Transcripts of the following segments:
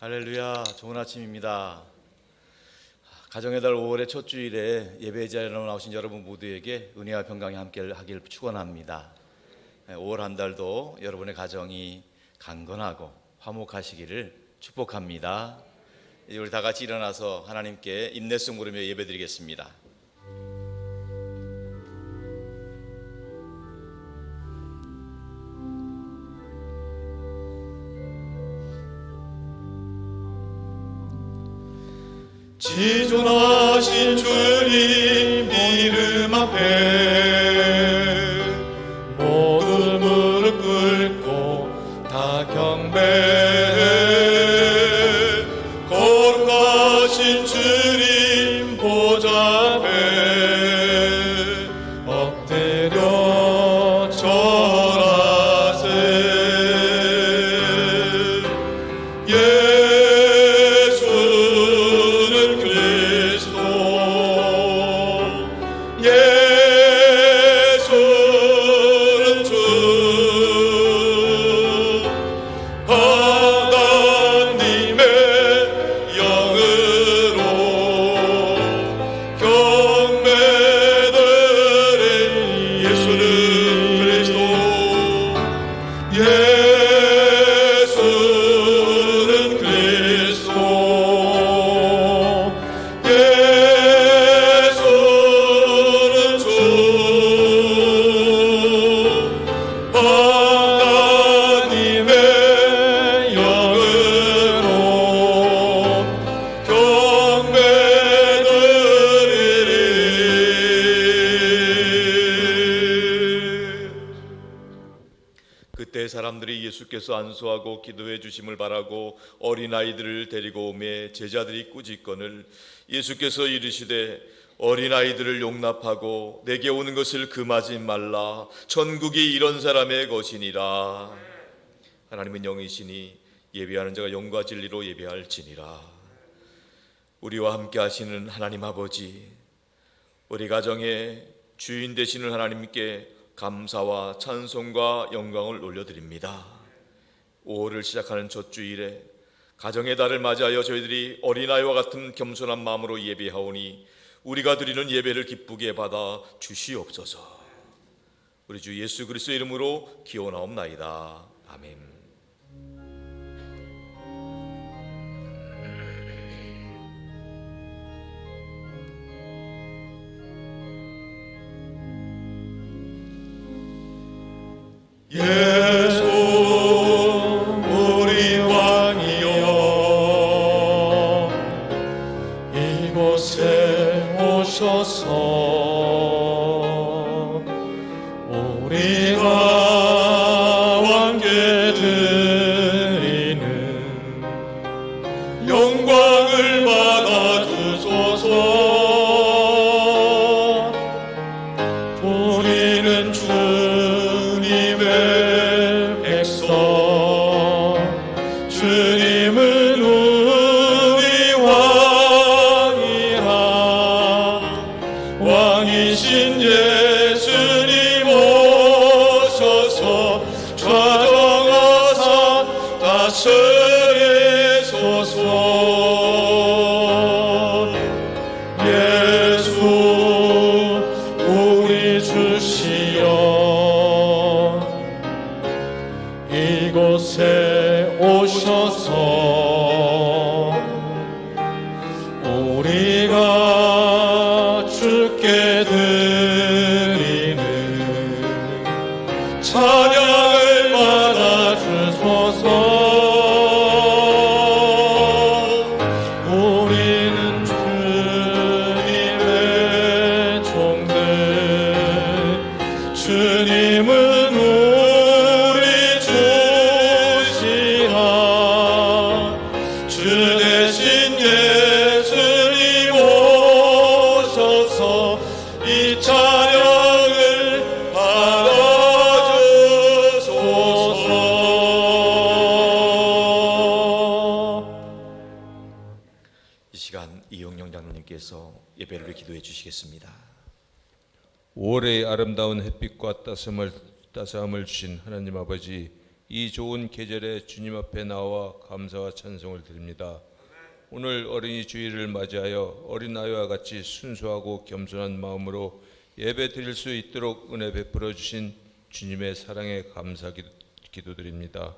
할렐루야, 좋은 아침입니다. 가정의 달 5월의 첫 주일에 예배 자리에 나오신 여러분 모두에게 은혜와 평강이 함께 하길 축원합니다. 5월 한 달도 여러분의 가정이 강건하고 화목하시기를 축복합니다. 이제 우리 다 같이 일어나서 하나님께 인내성 부르며 예배드리겠습니다. 지존하신 주님 이름 앞에 모두 무릎 꿇고 다 경배해. 거룩하신 주님 보좌 앞에 엎드려 절하세. 그때 사람들이 예수께서 안수하고 기도해 주심을 바라고 어린아이들을 데리고 오매 제자들이 꾸짖거늘 예수께서 이르시되 어린아이들을 용납하고 내게 오는 것을 금하지 말라. 천국이 이런 사람의 것이니라. 하나님은 영이시니 예배하는 자가 영과 진리로 예배할지니라. 우리와 함께 하시는 하나님 아버지, 우리 가정의 주인 되시는 하나님께 감사와 찬송과 영광을 올려드립니다. 5월을 시작하는 첫 주일에 가정의 달을 맞이하여 저희들이 어린아이와 같은 겸손한 마음으로 예배하오니 우리가 드리는 예배를 기쁘게 받아 주시옵소서. 우리 주 예수 그리스도의 이름으로 기원하옵나이다. 아멘. 예수 우리 왕이여 이곳에 오셔서 우리가 왕께 드리는 영광을 받아 주소서. 우리는 주님의 백성, 주님은 우리 왕이라. 왕이신 예수님 오셔서 좌정하사 다스리소서. 예수 우리 주시여 이곳에 오셔서 우리가 주께 드리는 찬양을 받아 주소서. 우리는 주님의 종들, 주님은 우리 주시라. 주 대신 예수님 오셔서 이 찬양을 받아주소서. 이 시간 이용영 장로님께서 예배를 기도해 주시겠습니다. 5월의 아름다운 햇빛과 따스함을 주신 하나님 아버지, 이 좋은 계절에 주님 앞에 나와 감사와 찬송을 드립니다. 오늘 어린이 주일을 맞이하여 어린아이와 같이 순수하고 겸손한 마음으로 예배 드릴 수 있도록 은혜 베풀어 주신 주님의 사랑에 감사 기도드립니다.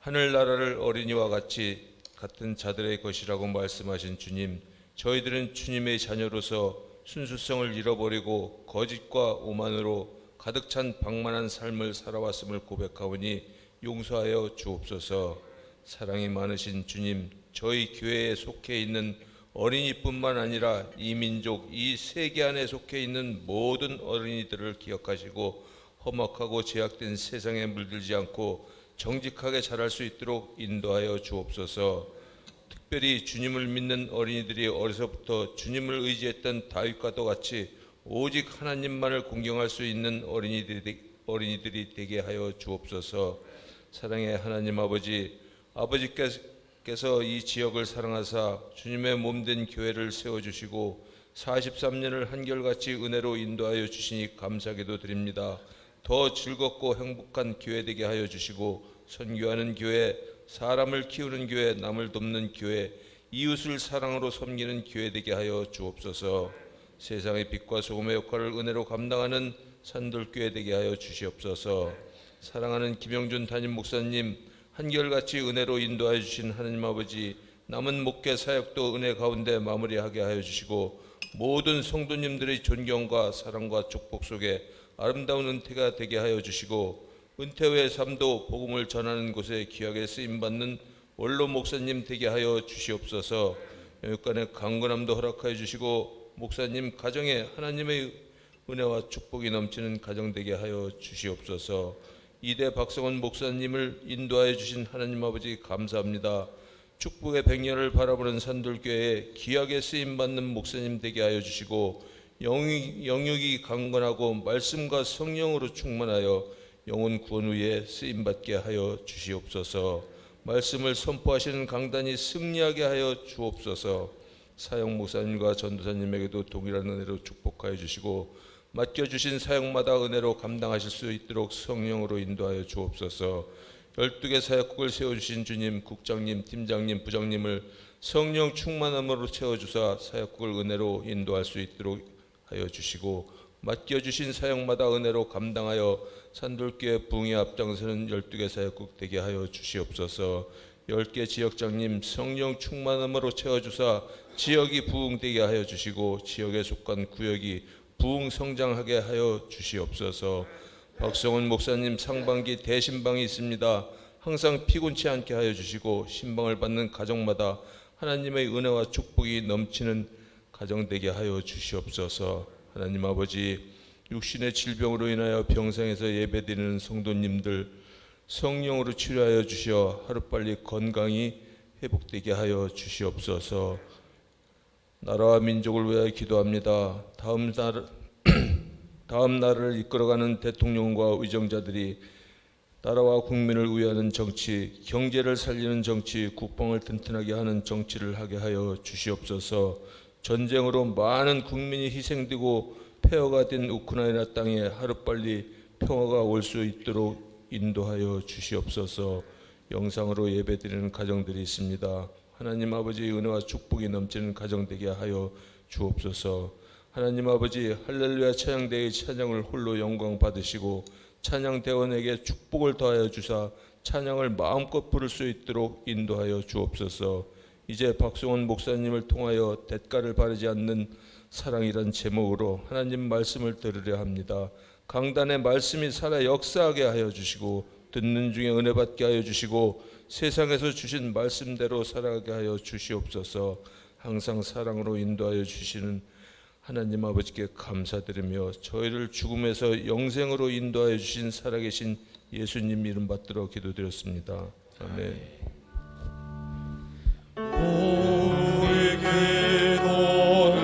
하늘나라를 어린이와 같이 같은 자들의 것이라고 말씀하신 주님, 저희들은 주님의 자녀로서 순수성을 잃어버리고 거짓과 오만으로 가득 찬 방만한 삶을 살아왔음을 고백하오니 용서하여 주옵소서. 사랑이 많으신 주님, 저희 교회에 속해 있는 어린이뿐만 아니라 이 민족, 이 세계 안에 속해 있는 모든 어린이들을 기억하시고 험악하고 제약된 세상에 물들지 않고 정직하게 자랄 수 있도록 인도하여 주옵소서. 특별히 주님을 믿는 어린이들이 어려서부터 주님을 의지했던 다윗과도 같이 오직 하나님만을 공경할 수 있는 어린이들이 되게 하여 주옵소서. 사랑의 하나님 아버지, 아버지께서 이 지역을 사랑하사 주님의 몸된 교회를 세워주시고 43년을 한결같이 은혜로 인도하여 주시니 감사하게도 드립니다. 더 즐겁고 행복한 교회 되게 하여 주시고 선교하는 교회, 사람을 키우는 교회, 남을 돕는 교회, 이웃을 사랑으로 섬기는 교회 되게 하여 주옵소서. 세상의 빛과 소금의 역할을 은혜로 감당하는 산돌교회 되게 하여 주시옵소서. 사랑하는 김영준 담임 목사님, 한결같이 은혜로 인도하여 주신 하나님 아버지, 남은 목회 사역도 은혜 가운데 마무리하게 하여 주시고 모든 성도님들의 존경과 사랑과 축복 속에 아름다운 은퇴가 되게 하여 주시고 은퇴 후의 삶도 복음을 전하는 곳에 귀하게 쓰임받는 원로 목사님 되게 하여 주시옵소서. 영육간의 강건함도 허락하여 주시고 목사님 가정에 하나님의 은혜와 축복이 넘치는 가정 되게 하여 주시옵소서. 이대 박성원 목사님을 인도하여 주신 하나님 아버지 감사합니다. 축복의 백년을 바라보는 산돌교회에 귀하게 쓰임받는 목사님 되게 하여 주시고 영육이 강건하고 말씀과 성령으로 충만하여 영혼 구원 후에 쓰임받게 하여 주시옵소서. 말씀을 선포하시는 강단이 승리하게 하여 주옵소서. 사역 목사님과 전도사님에게도 동일한 은혜로 축복하여 주시고 맡겨주신 사역마다 은혜로 감당하실 수 있도록 성령으로 인도하여 주옵소서. 12개 사역국을 세워주신 주님, 국장님, 팀장님, 부장님을 성령 충만함으로 채워주사 사역국을 은혜로 인도할 수 있도록 하여 주시고 맡겨주신 사역마다 은혜로 감당하여 산돌교회 부흥에 앞장서는 12개 사역국 되게 하여 주시옵소서. 10개 지역장님 성령 충만함으로 채워주사 지역이 부흥되게 하여 주시고 지역에 속한 구역이 부흥 성장하게 하여 주시옵소서. 박성훈 목사님 상반기 대신방이 있습니다. 항상 피곤치 않게 하여 주시고 신방을 받는 가정마다 하나님의 은혜와 축복이 넘치는 가정 되게 하여 주시옵소서. 하나님 아버지, 육신의 질병으로 인하여 병상에서 예배드리는 성도님들 성령으로 치료하여 주시어 하루빨리 건강이 회복되게 하여 주시옵소서. 나라와 민족을 위하여 기도합니다. 다음 나라를 이끌어가는 대통령과 의정자들이 나라와 국민을 위하는 정치, 경제를 살리는 정치, 국방을 튼튼하게 하는 정치를 하게 하여 주시옵소서. 전쟁으로 많은 국민이 희생되고 폐허가 된 우크라이나 땅에 하루빨리 평화가 올 수 있도록 인도하여 주시옵소서. 영상으로 예배드리는 가정들이 있습니다. 하나님 아버지 은혜와 축복이 넘치는 가정 되게 하여 주옵소서. 하나님 아버지, 할렐루야 찬양대의 찬양을 홀로 영광 받으시고 찬양대원에게 축복을 더하여 주사 찬양을 마음껏 부를 수 있도록 인도하여 주옵소서. 이제 박성원 목사님을 통하여 대가를 바르지 않는 사랑이란 제목으로 하나님 말씀을 들으려 합니다. 강단의 말씀이 살아 역사하게 하여 주시고 듣는 중에 은혜 받게 하여 주시고 세상에서 주신 말씀대로 살아가게 하여 주시옵소서. 항상 사랑으로 인도하여 주시는 하나님 아버지께 감사드리며 저희를 죽음에서 영생으로 인도하여 주신 살아계신 예수님 이름 받들어 기도드렸습니다. 아멘. 우리 기도를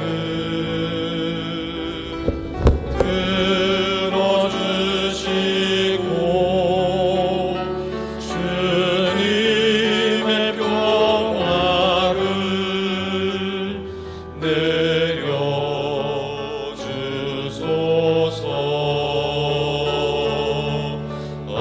들어주시고 주님의 평화를 내려주소서. 아멘.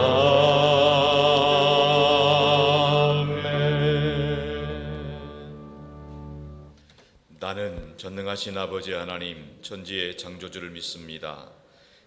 전능하신 아버지 하나님 천지의 창조주를 믿습니다.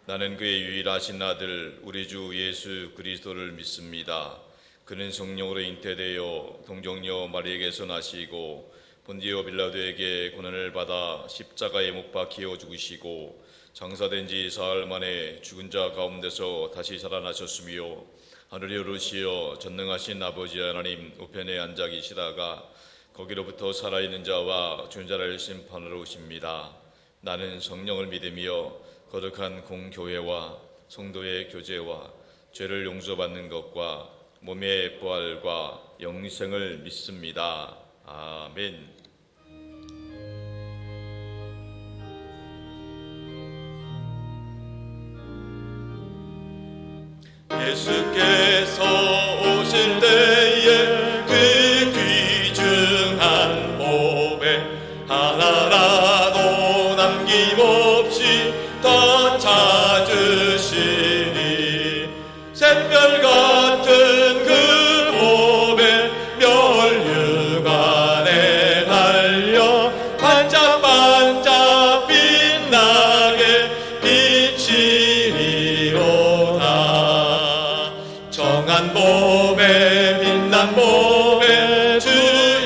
나는 그의 유일하신 아들 우리 주 예수 그리스도를 믿습니다. 그는 성령으로 잉태되어 동정녀 마리에게서 나시고 본디오 빌라도에게 고난을 받아 십자가에 못 박혀 죽으시고 장사된 지 사흘 만에 죽은 자 가운데서 다시 살아나셨으며 하늘에 오르시어 전능하신 아버지 하나님 우편에 앉아 계시다가 거기로부터 살아있는 자와 죽은 자를 심판하러 오십니다. 나는 성령을 믿으며 거룩한 공교회와 성도의 교제와 죄를 용서받는 것과 몸의 부활과 영생을 믿습니다. 아멘. 예수께서 오실 때에 그 귀중한 몸에 하나라도 남김없이 다 찾으시니 샛별 같은 그 몸에 멸류관에 달려 반짝반짝 빛나게 비치리로다. 정한 몸에 빛난 몸에 주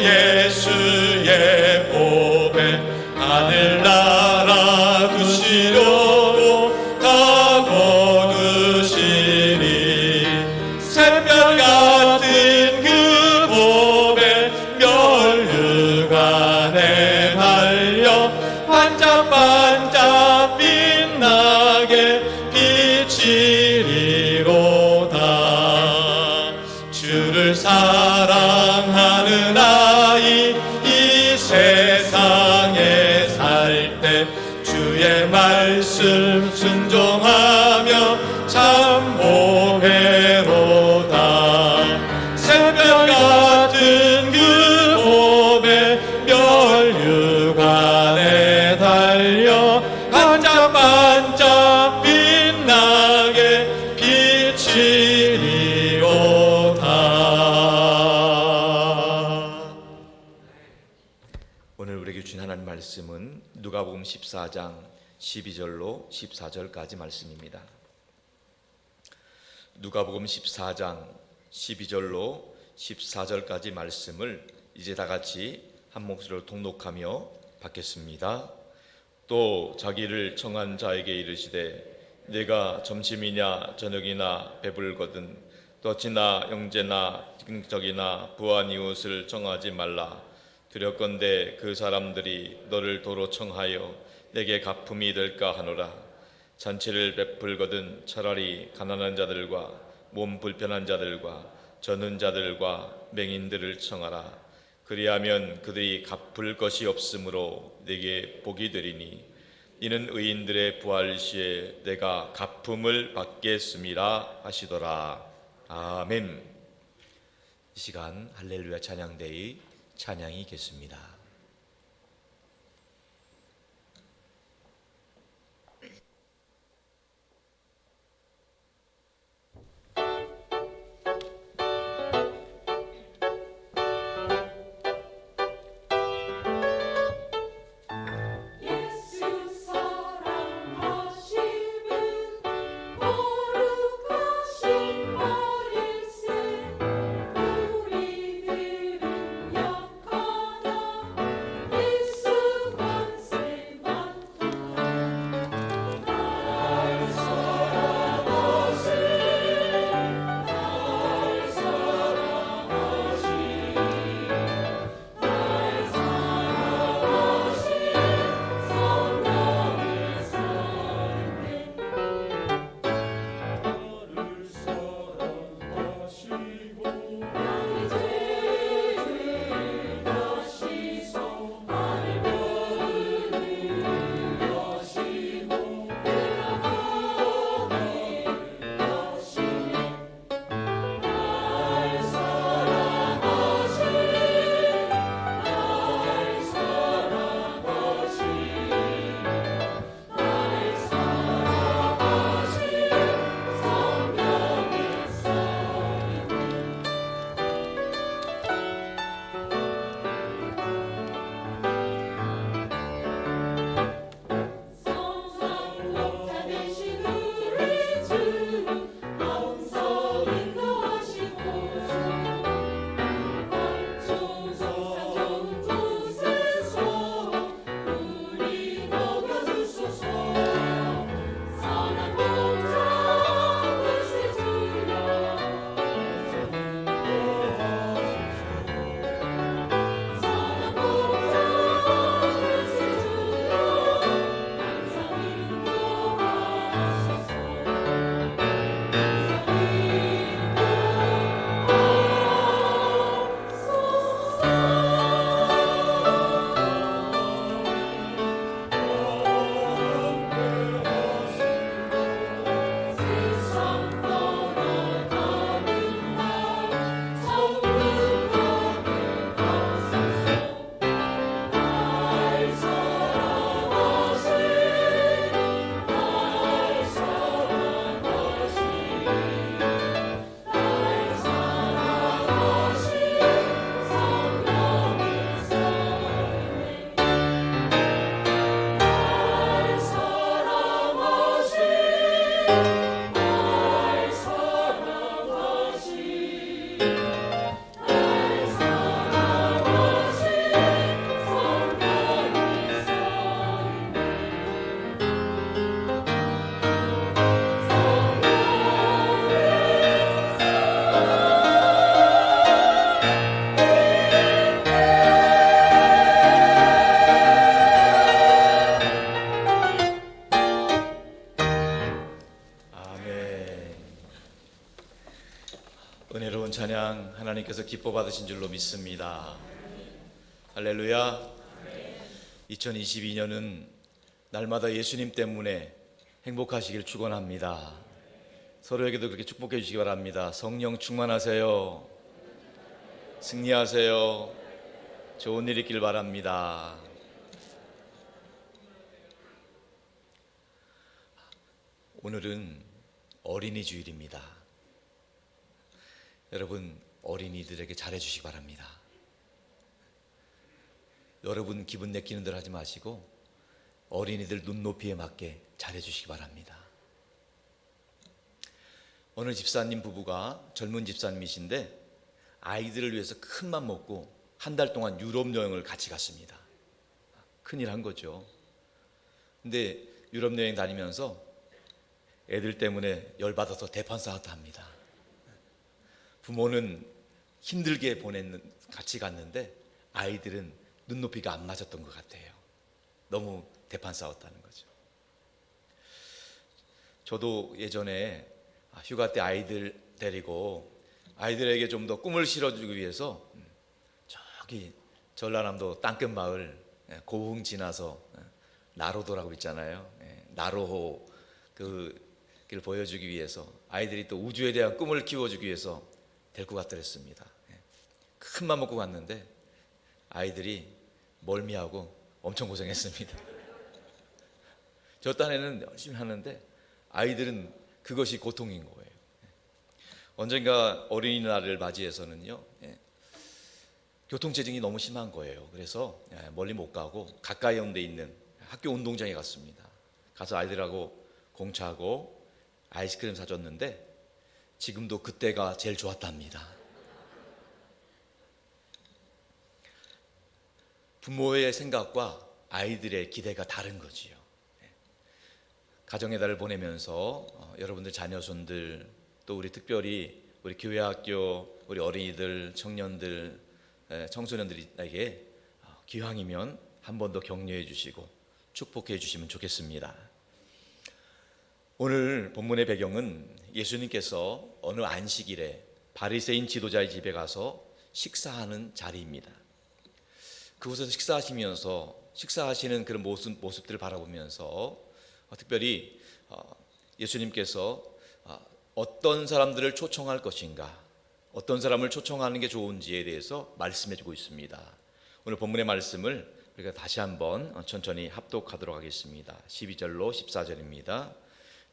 예수의 몸에 하늘나라 두시려고 다 거두시니 샛별 같은 그 몸에 멸류관에 달려 반짝반짝 빛나게 비치리로다. 주를 사랑하는 아이 이 세상에 살 때 주의 말씀 순종하며 참 보배로다. 새벽 같은 그 몸에 멸류관에 달려 반짝반짝 빛나게 비치리로다. 오늘 우리에게 주신 하나님 말씀은 누가복음 14장 12절로 14절까지 말씀입니다. 누가복음 14장 12절로 14절까지 말씀을 이제 다 같이 한 목소리로 통독하며 받겠습니다. 또 자기를 청한 자에게 이르시되 내가 점심이냐 저녁이나 배불거든 덫이나 형제나 친척이나 부한 이웃을 청하지 말라. 두렵건대 그 사람들이 너를 도로 청하여 내게 갚음이 될까 하노라. 잔치를 베풀거든 차라리 가난한 자들과 몸 불편한 자들과 젖는 자들과 맹인들을 청하라. 그리하면 그들이 갚을 것이 없으므로 내게 복이 되리니 이는 의인들의 부활 시에 내가 갚음을 받겠음이라 하시더라. 아멘. 이 시간 할렐루야 찬양대의 찬양이 있겠습니다. 우리들은 약하다 은혜로운 찬양 하나님께서 기뻐 받으신 줄로 믿습니다. 할렐루야. 2022년은 날마다 예수님 때문에 행복하시길 축원합니다. 서로에게도 그렇게 축복해 주시기 바랍니다. 성령 충만하세요. 승리하세요. 좋은 일 있길 바랍니다. 오늘은 어린이 주일입니다. 여러분, 어린이들에게 잘해 주시기 바랍니다. 여러분 기분 내키는 대로 하지 마시고 어린이들 눈높이에 맞게 잘해 주시기 바랍니다. 어느 집사님 부부가, 젊은 집사님이신데 아이들을 위해서 큰 맘 먹고 한 달 동안 유럽 여행을 같이 갔습니다. 큰일 한 거죠. 근데 유럽 여행 다니면서 애들 때문에 열받아서 대판 싸웠다 합니다. 부모는 힘들게 같이 갔는데 아이들은 눈높이가 안 맞았던 것 같아요. 너무 대판 싸웠다는 거죠. 저도 예전에 휴가 때 아이들 데리고 아이들에게 좀 더 꿈을 실어주기 위해서 저기 전라남도 땅끝 마을 고흥 지나서 나로도라고 있잖아요. 나로호 그 길 보여주기 위해서 아이들이 또 우주에 대한 꿈을 키워주기 위해서 데리고 갔더랬습니다. 큰 맘 먹고 갔는데 아이들이 멀미하고 엄청 고생했습니다. 저 딴에는 열심히 하는데 아이들은 그것이 고통인 거예요. 언젠가 어린이날을 맞이해서는요, 교통체증이 너무 심한 거예요. 그래서 멀리 못 가고 가까이 온 데 있는 학교 운동장에 갔습니다. 가서 아이들하고 공차하고 아이스크림 사줬는데 지금도 그때가 제일 좋았답니다. 부모의 생각과 아이들의 기대가 다른 거지요. 가정의 달을 보내면서 여러분들 자녀손들, 또 우리 특별히 우리 교회 학교, 우리 어린이들, 청년들, 청소년들에게 기왕이면 한 번 더 격려해 주시고 축복해 주시면 좋겠습니다. 오늘 본문의 배경은 예수님께서 어느 안식일에 바리새인 지도자의 집에 가서 식사하는 자리입니다. 그곳에서 식사하시는 그런 모습들을 바라보면서 특별히 예수님께서 어떤 사람들을 초청할 것인가, 어떤 사람을 초청하는 게 좋은지에 대해서 말씀해 주고 있습니다. 오늘 본문의 말씀을 우리가 다시 한번 천천히 합독하도록 하겠습니다. 12절로 14절입니다.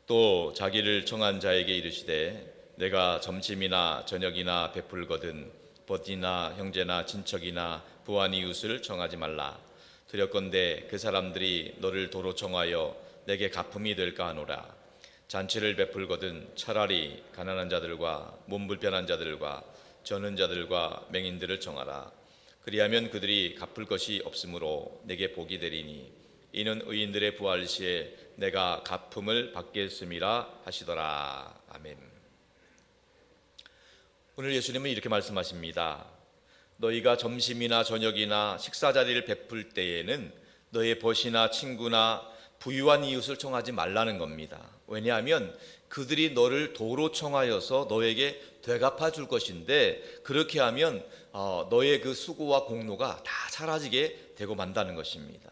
또 자기를 청한 자에게 이르시되 내가 점심이나 저녁이나 베풀거든 벗이나 형제나 친척이나 부한 이웃을 청하지 말라. 두렵건대 그 사람들이 너를 도로 청하여 내게 가품이 될까 하노라. 잔치를 베풀거든 차라리 가난한 자들과 몸 불편한 자들과 저는 자들과 맹인들을 청하라. 그리하면 그들이 갚을 것이 없으므로 내게 복이 되리니 이는 의인들의 부활 시에 내가 갚음을 받겠음이라 하시더라. 아멘. 오늘 예수님은 이렇게 말씀하십니다. 너희가 점심이나 저녁이나 식사 자리를 베풀 때에는 너의 벗이나 친구나 부유한 이웃을 청하지 말라는 겁니다. 왜냐하면 그들이 너를 도로 청하여서 너에게 되갚아 줄 것인데 그렇게 하면 너의 그 수고와 공로가 다 사라지게 되고 만다는 것입니다.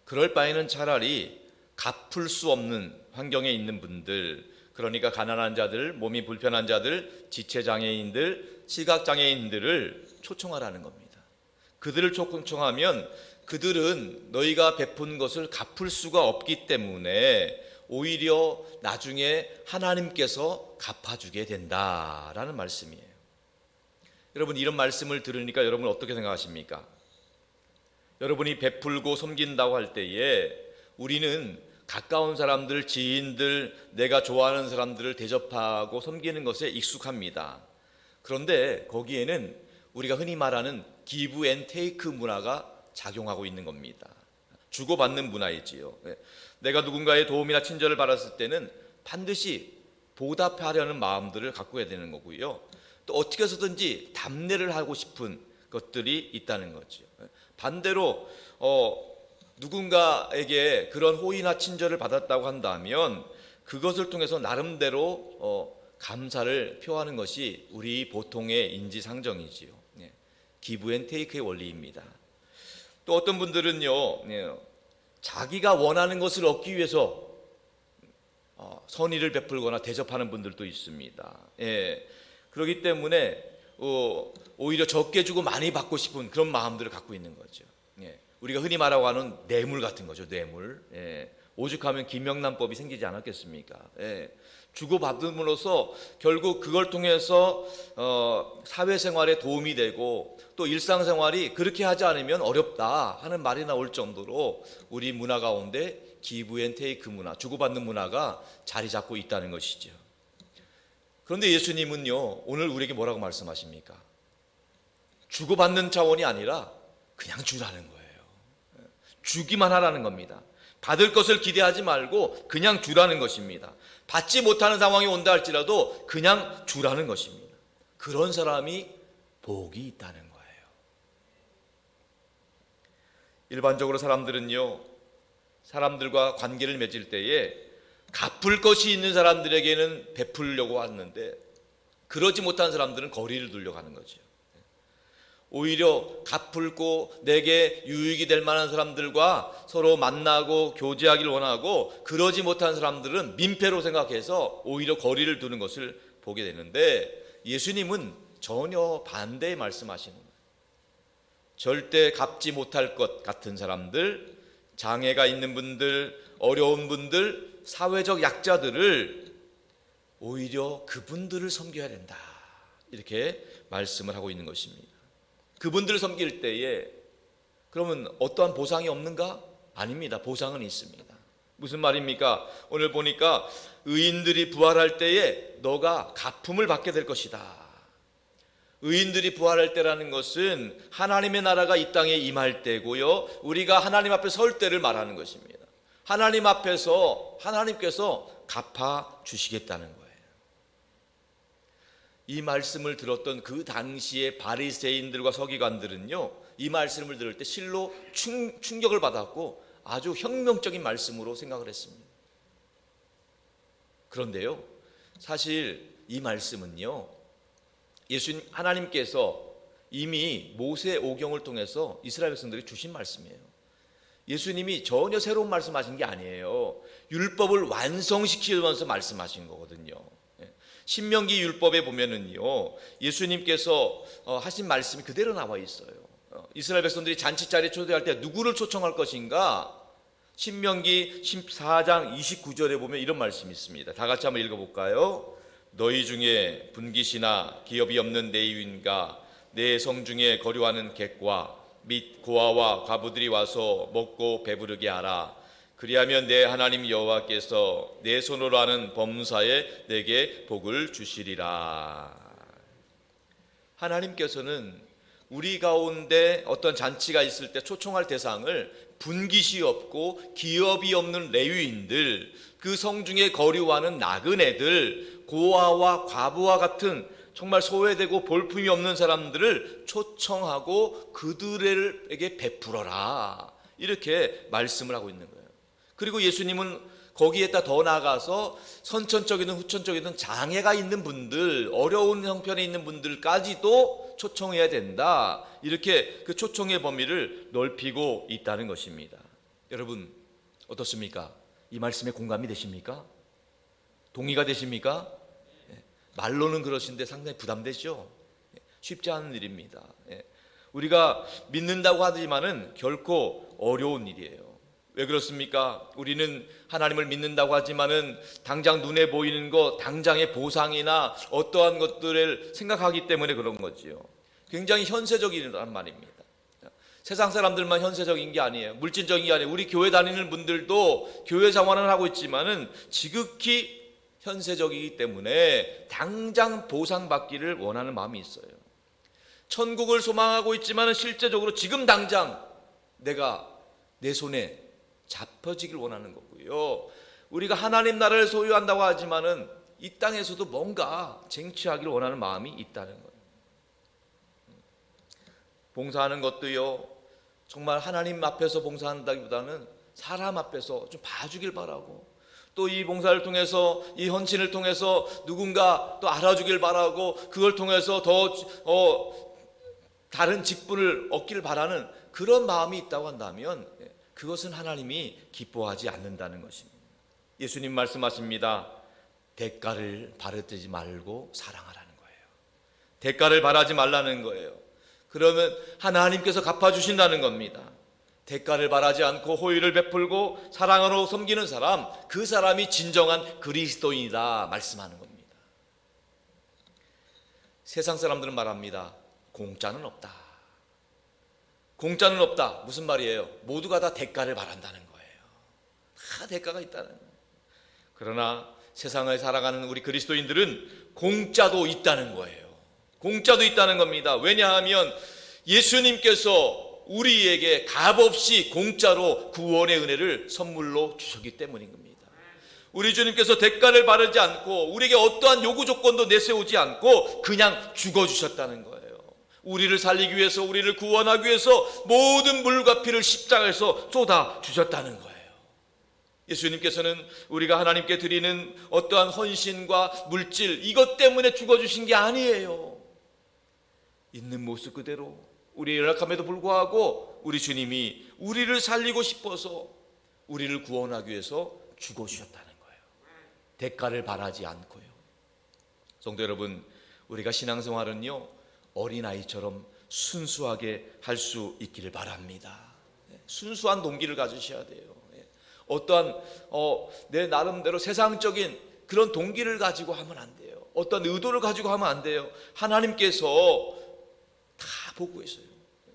그럴 바에는 차라리 갚을 수 없는 환경에 있는 분들, 그러니까 가난한 자들, 몸이 불편한 자들, 지체장애인들, 시각장애인들을 초청하라는 겁니다. 그들을 초청하면 그들은 너희가 베푼 것을 갚을 수가 없기 때문에 오히려 나중에 하나님께서 갚아주게 된다라는 말씀이에요. 여러분, 이런 말씀을 들으니까 여러분 어떻게 생각하십니까? 여러분이 베풀고 섬긴다고 할 때에 우리는 가까운 사람들, 지인들, 내가 좋아하는 사람들을 대접하고 섬기는 것에 익숙합니다. 그런데 거기에는 우리가 흔히 말하는 기브 앤 테이크 문화가 작용하고 있는 겁니다. 주고받는 문화이지요. 내가 누군가의 도움이나 친절을 받았을 때는 반드시 보답하려는 마음들을 갖고 해야 되는 거고요. 또 어떻게 해서든지 답례를 하고 싶은 것들이 있다는 거죠. 반대로 누군가에게 그런 호의나 친절을 받았다고 한다면 그것을 통해서 나름대로 감사를 표하는 것이 우리 보통의 인지상정이지요. 기브 앤 테이크의 원리입니다. 또 어떤 분들은요, 자기가 원하는 것을 얻기 위해서 선의를 베풀거나 대접하는 분들도 있습니다. 그렇기 때문에 오히려 적게 주고 많이 받고 싶은 그런 마음들을 갖고 있는 거죠. 우리가 흔히 말하고 하는 뇌물 같은 거죠. 뇌물. 오죽하면 김영란법이 생기지 않았겠습니까? 주고받음으로써 결국 그걸 통해서 사회생활에 도움이 되고 또 일상생활이 그렇게 하지 않으면 어렵다 하는 말이 나올 정도로 우리 문화 가운데 기브 앤 테이크 문화, 주고받는 문화가 자리 잡고 있다는 것이죠. 그런데 예수님은요, 오늘 우리에게 뭐라고 말씀하십니까? 주고받는 차원이 아니라 그냥 주라는 거예요. 주기만 하라는 겁니다. 받을 것을 기대하지 말고 그냥 주라는 것입니다. 받지 못하는 상황이 온다 할지라도 그냥 주라는 것입니다. 그런 사람이 복이 있다는 거예요. 일반적으로 사람들은요, 사람들과 관계를 맺을 때에 갚을 것이 있는 사람들에게는 베풀려고 하는데 그러지 못한 사람들은 거리를 두려고 하는 거죠. 오히려 갚을고 내게 유익이 될 만한 사람들과 서로 만나고 교제하기를 원하고 그러지 못한 사람들은 민폐로 생각해서 오히려 거리를 두는 것을 보게 되는데 예수님은 전혀 반대의 말씀하시는 거예요. 절대 갚지 못할 것 같은 사람들, 장애가 있는 분들, 어려운 분들, 사회적 약자들을 오히려 그분들을 섬겨야 된다. 이렇게 말씀을 하고 있는 것입니다. 그분들을 섬길 때에 그러면 어떠한 보상이 없는가? 아닙니다. 보상은 있습니다. 무슨 말입니까? 오늘 보니까 의인들이 부활할 때에 너가 갚음을 받게 될 것이다. 의인들이 부활할 때라는 것은 하나님의 나라가 이 땅에 임할 때고요, 우리가 하나님 앞에 설 때를 말하는 것입니다. 하나님 앞에서 하나님께서 갚아 주시겠다는 거예요. 이 말씀을 들었던 그 당시의 바리새인들과 서기관들은요, 이 말씀을 들을 때 실로 충격을 받았고 아주 혁명적인 말씀으로 생각을 했습니다. 그런데요, 사실 이 말씀은요, 예수님 하나님께서 이미 모세 오경을 통해서 이스라엘 백성들에게 주신 말씀이에요. 예수님이 전혀 새로운 말씀하신 게 아니에요. 율법을 완성시키면서 말씀하신 거거든요. 신명기 율법에 보면은요, 예수님께서 하신 말씀이 그대로 나와 있어요. 이스라엘 백성들이 잔치자리에 초대할 때 누구를 초청할 것인가? 신명기 14장 29절에 보면 이런 말씀이 있습니다. 다 같이 한번 읽어볼까요? 너희 중에 분깃이나 기업이 없는 레위인과 내 성중에 거류하는 객과 및 고아와 과부들이 와서 먹고 배부르게 하라. 그리하면 내 하나님 여호와께서 내 손으로 하는 범사에 내게 복을 주시리라. 하나님께서는 우리 가운데 어떤 잔치가 있을 때 초청할 대상을 분깃이 없고 기업이 없는 레위인들, 그 성중에 거류하는 나그네들, 고아와 과부와 같은 정말 소외되고 볼품이 없는 사람들을 초청하고 그들에게 베풀어라. 이렇게 말씀을 하고 있는 거예요. 그리고 예수님은 거기에다 더 나아가서 선천적이든 후천적이든 장애가 있는 분들, 어려운 형편에 있는 분들까지도 초청해야 된다. 이렇게 그 초청의 범위를 넓히고 있다는 것입니다. 여러분 어떻습니까? 이 말씀에 공감이 되십니까? 동의가 되십니까? 말로는 그러신데 상당히 부담되죠. 쉽지 않은 일입니다. 우리가 믿는다고 하지만은 결코 어려운 일이에요. 왜 그렇습니까? 우리는 하나님을 믿는다고 하지만은 당장 눈에 보이는 것, 당장의 보상이나 어떠한 것들을 생각하기 때문에 그런 거지요. 굉장히 현세적이란 말입니다. 세상 사람들만 현세적인 게 아니에요. 물질적인 게 아니에요. 우리 교회 다니는 분들도 교회 생활을 하고 있지만은 지극히 현세적이기 때문에 당장 보상받기를 원하는 마음이 있어요. 천국을 소망하고 있지만은 실제적으로 지금 당장 내가 내 손에 잡혀지길 원하는 거고요. 우리가 하나님 나라를 소유한다고 하지만은 이 땅에서도 뭔가 쟁취하기를 원하는 마음이 있다는 거예요. 봉사하는 것도요, 정말 하나님 앞에서 봉사한다기보다는 사람 앞에서 좀 봐주길 바라고 또 이 봉사를 통해서, 이 헌신을 통해서 누군가 또 알아주길 바라고, 그걸 통해서 더 다른 직분을 얻기를 바라는 그런 마음이 있다고 한다면 그것은 하나님이 기뻐하지 않는다는 것입니다. 예수님 말씀하십니다. 대가를 바라지 말고 사랑하라는 거예요. 대가를 바라지 말라는 거예요. 그러면 하나님께서 갚아주신다는 겁니다. 대가를 바라지 않고 호의를 베풀고 사랑으로 섬기는 사람, 그 사람이 진정한 그리스도인이다 말씀하는 겁니다. 세상 사람들은 말합니다. 공짜는 없다. 공짜는 없다. 무슨 말이에요? 모두가 다 대가를 바란다는 거예요. 다 대가가 있다는 거예요. 그러나 세상을 살아가는 우리 그리스도인들은 공짜도 있다는 거예요. 공짜도 있다는 겁니다. 왜냐하면 예수님께서 우리에게 값없이 공짜로 구원의 은혜를 선물로 주셨기 때문인 겁니다. 우리 주님께서 대가를 바라지 않고 우리에게 어떠한 요구 조건도 내세우지 않고 그냥 죽어주셨다는 거예요. 우리를 살리기 위해서, 우리를 구원하기 위해서 모든 물과 피를 십자가에서 쏟아주셨다는 거예요. 예수님께서는 우리가 하나님께 드리는 어떠한 헌신과 물질, 이것 때문에 죽어주신 게 아니에요. 있는 모습 그대로 우리의 연약함에도 불구하고 우리 주님이 우리를 살리고 싶어서 우리를 구원하기 위해서 죽어주셨다는 거예요. 대가를 바라지 않고요. 성도 여러분, 우리가 신앙생활은요, 어린아이처럼 순수하게 할 수 있기를 바랍니다. 순수한 동기를 가지셔야 돼요. 어떠한 내 나름대로 세상적인 그런 동기를 가지고 하면 안 돼요. 어떤 의도를 가지고 하면 안 돼요. 하나님께서 다 보고 있어요.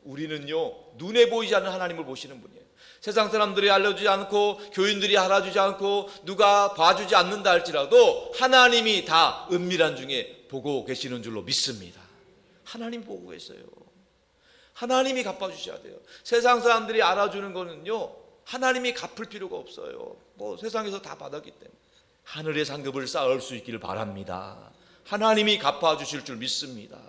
우리는요, 눈에 보이지 않는 하나님을 보시는 분이에요. 세상 사람들이 알려주지 않고 교인들이 알아주지 않고 누가 봐주지 않는다 할지라도 하나님이 다 은밀한 중에 보고 계시는 줄로 믿습니다. 하나님 보고 계세요. 하나님이 갚아주셔야 돼요. 세상 사람들이 알아주는 거는요, 하나님이 갚을 필요가 없어요. 뭐 세상에서 다 받았기 때문에. 하늘의 상급을 쌓을 수 있기를 바랍니다. 하나님이 갚아주실 줄 믿습니다.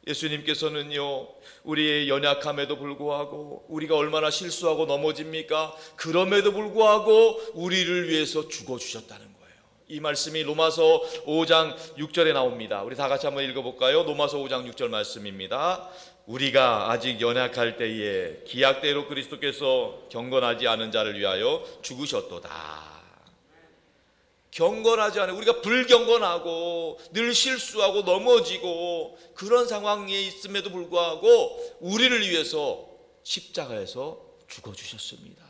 예수님께서는요, 우리의 연약함에도 불구하고 우리가 얼마나 실수하고 넘어집니까? 그럼에도 불구하고 우리를 위해서 죽어주셨다는 거예요. 이 말씀이 로마서 5장 6절에 나옵니다. 우리 다 같이 한번 읽어볼까요? 로마서 5장 6절 말씀입니다. 우리가 아직 연약할 때에 기약대로 그리스도께서 경건하지 않은 자를 위하여 죽으셨도다. 경건하지 않은, 우리가 불경건하고 늘 실수하고 넘어지고 그런 상황에 있음에도 불구하고 우리를 위해서 십자가에서 죽어주셨습니다.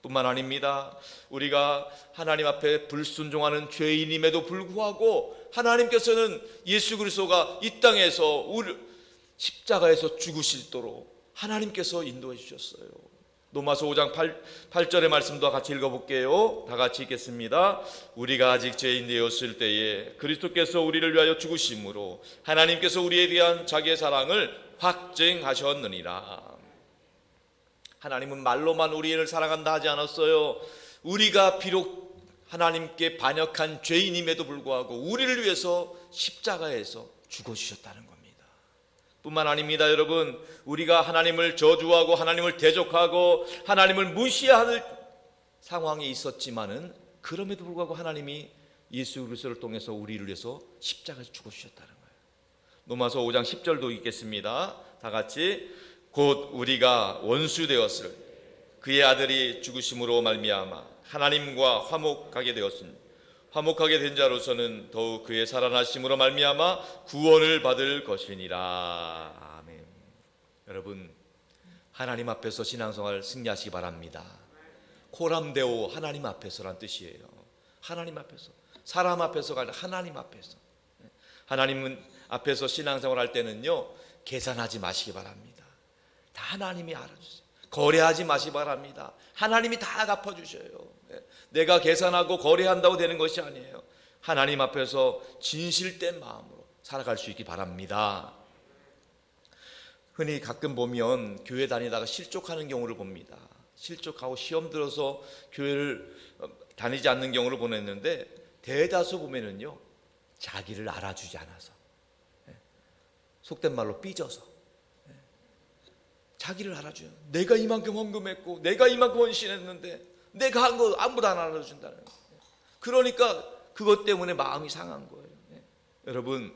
뿐만 아닙니다. 우리가 하나님 앞에 불순종하는 죄인임에도 불구하고 하나님께서는 예수 그리스도가 이 땅에서 십자가에서 죽으시도록 하나님께서 인도해 주셨어요. 로마서 5장 8절의 말씀도 같이 읽어볼게요. 다 같이 읽겠습니다. 우리가 아직 죄인 되었을 때에 그리스도께서 우리를 위하여 죽으심으로 하나님께서 우리에 대한 자기의 사랑을 확증하셨느니라. 하나님은 말로만 우리를 사랑한다 하지 않았어요. 우리가 비록 하나님께 반역한 죄인임에도 불구하고 우리를 위해서 십자가에서 죽어주셨다는 겁니다. 뿐만 아닙니다. 여러분, 우리가 하나님을 저주하고 하나님을 대적하고 하나님을 무시하는 상황이 있었지만은 그럼에도 불구하고 하나님이 예수 그리스도를 통해서 우리를 위해서 십자가에서 죽어주셨다는 거예요. 로마서 5장 10절도 읽겠습니다. 다 같이. 곧 우리가 원수 되었을 그의 아들이 죽으심으로 말미암아 하나님과 화목하게 되었으니 화목하게 된 자로서는 더욱 그의 살아나심으로 말미암아 구원을 받을 것이니라. 아멘. 여러분, 하나님 앞에서 신앙생활 승리하시기 바랍니다. 코람데오, 하나님 앞에서란 뜻이에요. 하나님 앞에서, 사람 앞에서가 아니라 하나님 앞에서. 하나님 앞에서 신앙생활 할 때는요, 계산하지 마시기 바랍니다. 다 하나님이 알아주세요. 거래하지 마시기 바랍니다. 하나님이 다 갚아주셔요. 내가 계산하고 거래한다고 되는 것이 아니에요. 하나님 앞에서 진실된 마음으로 살아갈 수 있기 바랍니다. 흔히 가끔 보면 교회 다니다가 실족하는 경우를 봅니다. 실족하고 시험 들어서 교회를 다니지 않는 경우를 보냈는데 대다수 보면은요, 자기를 알아주지 않아서, 속된 말로 삐져서 자기를 알아줘요. 내가 이만큼 헌금했고 내가 이만큼 헌신했는데 내가 한 거 아무도 안 알아준다는 거예요. 그러니까 그것 때문에 마음이 상한 거예요. 여러분,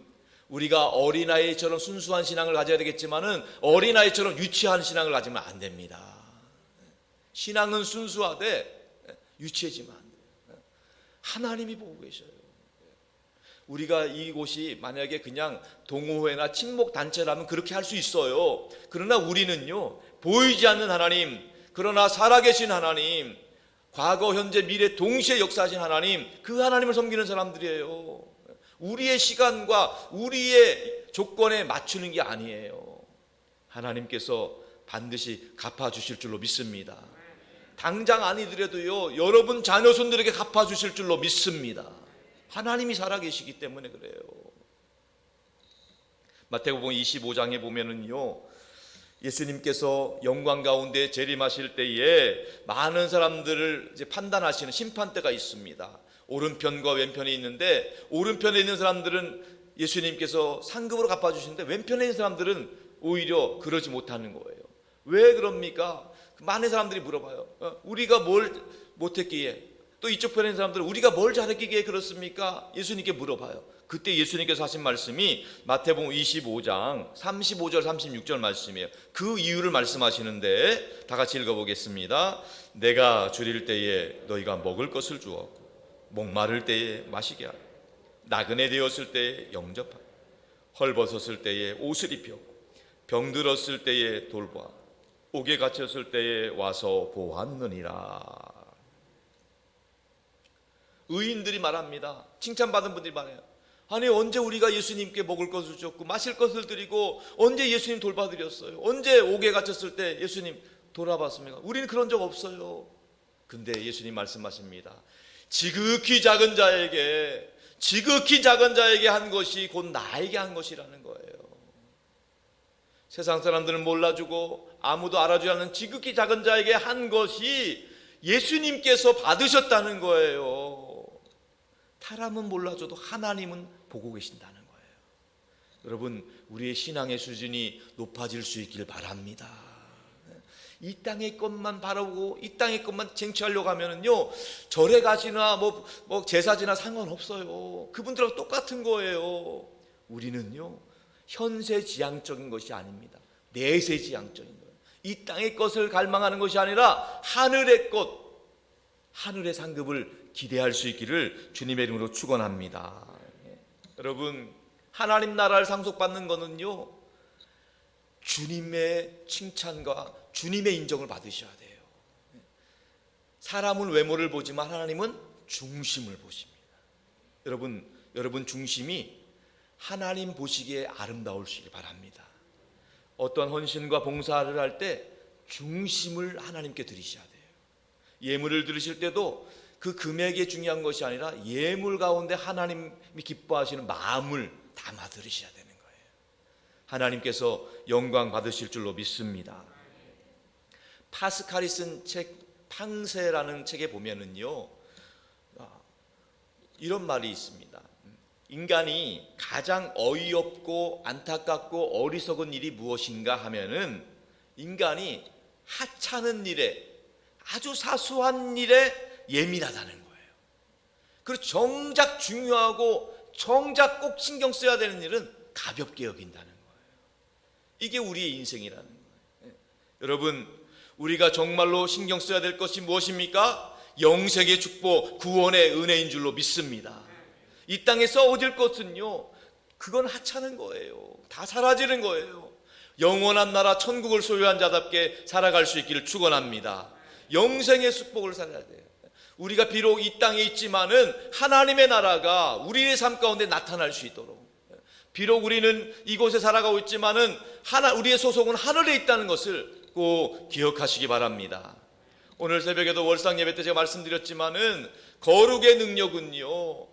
우리가 어린아이처럼 순수한 신앙을 가져야 되겠지만은 어린아이처럼 유치한 신앙을 가지면 안 됩니다. 신앙은 순수하되 유치해지면 안 돼요. 하나님이 보고 계셔요. 우리가 이곳이 만약에 그냥 동호회나 친목 단체라면 그렇게 할 수 있어요. 그러나 우리는요, 보이지 않는 하나님, 그러나 살아계신 하나님, 과거, 현재, 미래 동시에 역사하신 하나님, 그 하나님을 섬기는 사람들이에요. 우리의 시간과 우리의 조건에 맞추는 게 아니에요. 하나님께서 반드시 갚아주실 줄로 믿습니다. 당장 아니더라도요, 여러분 자녀손들에게 갚아주실 줄로 믿습니다. 하나님이 살아계시기 때문에 그래요. 마태복음 25장에 보면은요, 예수님께서 영광 가운데 재림하실 때에 많은 사람들을 이제 판단하시는 심판대가 있습니다. 오른편과 왼편이 있는데, 오른편에 있는 사람들은 예수님께서 상급으로 갚아주시는데, 왼편에 있는 사람들은 오히려 그러지 못하는 거예요. 왜 그럽니까? 많은 사람들이 물어봐요. 우리가 뭘 못했기에, 또 이쪽 편에 있는 사람들은 우리가 뭘 잘했기에 그렇습니까? 예수님께 물어봐요. 그때 예수님께서 하신 말씀이 마태복음 25장 35절 36절 말씀이에요. 그 이유를 말씀하시는데 다 같이 읽어보겠습니다. 내가 줄일 때에 너희가 먹을 것을 주었고, 목마를 때에 마시게 하고, 나그네 되었을 때에 영접하고, 헐벗었을 때에 옷을 입혔고, 병들었을 때에 돌보아, 옥에 갇혔을 때에 와서 보았느니라. 의인들이 말합니다. 칭찬받은 분들이 말해요. 아니, 언제 우리가 예수님께 먹을 것을 줬고 마실 것을 드리고, 언제 예수님 돌봐드렸어요? 언제 옥에 갇혔을 때 예수님 돌아봤습니까? 우리는 그런 적 없어요. 근데 예수님 말씀하십니다. 지극히 작은 자에게 한 것이 곧 나에게 한 것이라는 거예요. 세상 사람들은 몰라주고 아무도 알아주지 않는 지극히 작은 자에게 한 것이 예수님께서 받으셨다는 거예요. 사람은 몰라줘도 하나님은 보고 계신다는 거예요. 여러분, 우리의 신앙의 수준이 높아질 수 있길 바랍니다. 이 땅의 것만 바라보고 이 땅의 것만 쟁취하려고 하면은요, 절에 가시나 뭐 제사지나 상관없어요. 그분들하고 똑같은 거예요. 우리는요, 현세지향적인 것이 아닙니다. 내세지향적인 거예요. 이 땅의 것을 갈망하는 것이 아니라 하늘의 것, 하늘의 상급을 기대할 수 있기를 주님의 이름으로 축원합니다. 여러분, 하나님 나라를 상속받는 것은요, 주님의 칭찬과 주님의 인정을 받으셔야 돼요. 사람은 외모를 보지만 하나님은 중심을 보십니다. 여러분 중심이 하나님 보시기에 아름다우시길 바랍니다. 어떤 헌신과 봉사를 할 때 중심을 하나님께 드리셔야 돼요. 예물을 드리실 때도 그 금액이 중요한 것이 아니라 예물 가운데 하나님이 기뻐하시는 마음을 담아 드리셔야 되는 거예요. 하나님께서 영광 받으실 줄로 믿습니다. 파스칼이 쓴 책 팡세라는 책에 보면은요, 이런 말이 있습니다. 인간이 가장 어이없고 안타깝고 어리석은 일이 무엇인가 하면은, 인간이 하찮은 일에, 아주 사소한 일에 예민하다는 거예요. 그리고 정작 중요하고 정작 꼭 신경 써야 되는 일은 가볍게 여긴다는 거예요. 이게 우리의 인생이라는 거예요. 여러분, 우리가 정말로 신경 써야 될 것이 무엇입니까? 영생의 축복, 구원의 은혜인 줄로 믿습니다. 이 땅에 써어질 것은요, 그건 하찮은 거예요. 다 사라지는 거예요. 영원한 나라 천국을 소유한 자답게 살아갈 수 있기를 축원합니다. 영생의 축복을 살아야 돼요. 우리가 비록 이 땅에 있지만은 하나님의 나라가 우리의 삶 가운데 나타날 수 있도록, 비록 우리는 이곳에 살아가고 있지만은 우리의 소속은 하늘에 있다는 것을 꼭 기억하시기 바랍니다. 오늘 새벽에도 월상 예배 때 제가 말씀드렸지만은 거룩의 능력은요,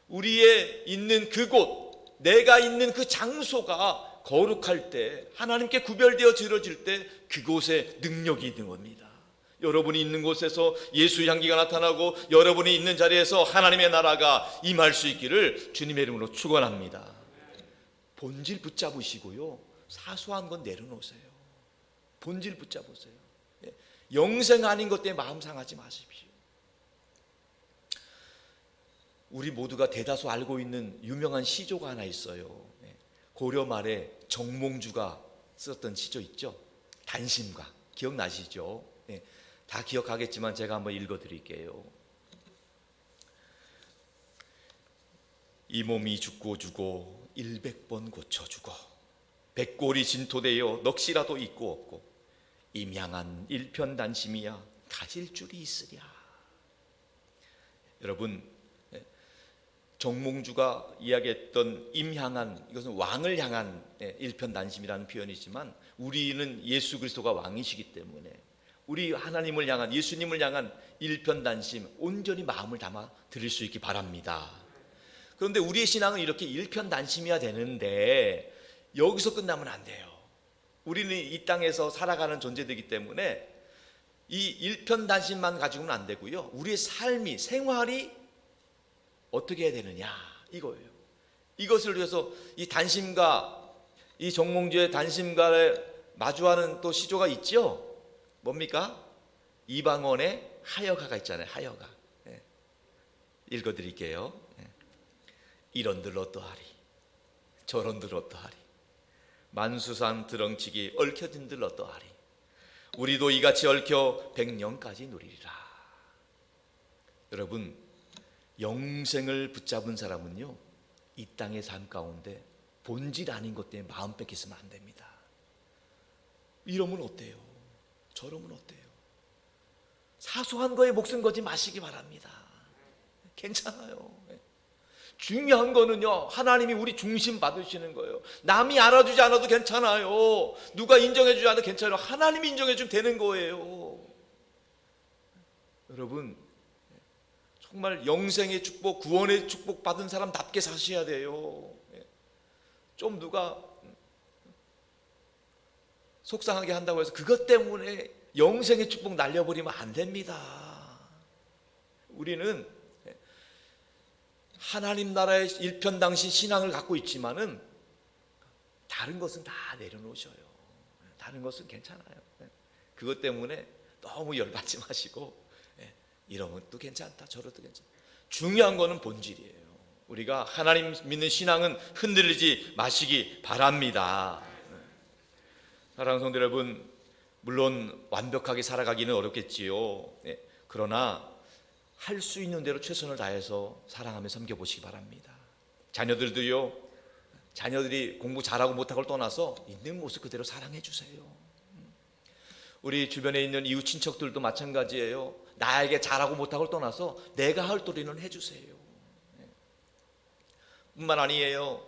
우리의 있는 그곳, 내가 있는 그 장소가 거룩할 때, 하나님께 구별되어 드려질 때 그곳에 능력이 있는 겁니다. 여러분이 있는 곳에서 예수의 향기가 나타나고 여러분이 있는 자리에서 하나님의 나라가 임할 수 있기를 주님의 이름으로 축원합니다. 본질 붙잡으시고요, 사소한 건 내려놓으세요. 본질 붙잡으세요. 영생 아닌 것 때문에 마음 상하지 마십시오. 우리 모두가 대다수 알고 있는 유명한 시조가 하나 있어요. 고려 말에 정몽주가 썼던 시조 있죠. 단심가 기억나시죠? 다 기억하겠지만 제가 한번 읽어드릴게요. 이 몸이 죽고 주고 100번 고쳐주고 백골이 진토되어 넋이라도 있고 없고 임향한 일편단심이야 가질 줄이 있으랴. 여러분, 정몽주가 이야기했던 임향한, 이것은 왕을 향한 일편단심이라는 표현이지만 우리는 예수 그리스도가 왕이시기 때문에 우리 하나님을 향한, 예수님을 향한 일편단심 온전히 마음을 담아 드릴 수 있기 바랍니다. 그런데 우리의 신앙은 이렇게 일편단심이야 되는데 여기서 끝나면 안 돼요. 우리는 이 땅에서 살아가는 존재되기 때문에 이 일편단심만 가지고는 안 되고요, 우리의 삶이, 생활이 어떻게 해야 되느냐 이거예요. 이것을 위해서 이 단심가, 이 정몽주의 단심가를 마주하는 또 시조가 있죠. 뭡니까? 이방원의 하여가가 있잖아요. 하여가. 읽어드릴게요. 이런들 어떠하리, 저런들 어떠하리, 만수산 드렁치기 얽혀진들 어떠하리, 우리도 이같이 얽혀 백년까지 누리리라. 여러분, 영생을 붙잡은 사람은요, 이 땅의 삶 가운데 본질 아닌 것 때문에 마음 뺏기으면 안 됩니다. 이러면 어때요? 저러면 어때요? 사소한 거에 목숨 걸지 마시기 바랍니다. 괜찮아요. 중요한 거는요, 하나님이 우리 중심 받으시는 거예요. 남이 알아주지 않아도 괜찮아요. 누가 인정해주지 않아도 괜찮아요. 하나님이 인정해주면 되는 거예요. 여러분, 정말 영생의 축복, 구원의 축복 받은 사람답게 사셔야 돼요. 좀 누가 속상하게 한다고 해서 그것 때문에 영생의 축복 날려버리면 안 됩니다. 우리는 하나님 나라의 일편당신 신앙을 갖고 있지만은 다른 것은 다 내려놓으셔요. 다른 것은 괜찮아요. 그것 때문에 너무 열받지 마시고, 이러면 또 괜찮다, 저러도 괜찮다. 중요한 거는 본질이에요. 우리가 하나님 믿는 신앙은 흔들리지 마시기 바랍니다. 사랑하는 성도 여러분, 물론 완벽하게 살아가기는 어렵겠지요. 그러나 할 수 있는 대로 최선을 다해서 사랑하며 섬겨보시기 바랍니다. 자녀들도요, 자녀들이 공부 잘하고 못하고를 떠나서 있는 모습 그대로 사랑해 주세요. 우리 주변에 있는 이웃 친척들도 마찬가지예요. 나에게 잘하고 못하고를 떠나서 내가 할 도리는 해주세요. 뿐만 아니에요,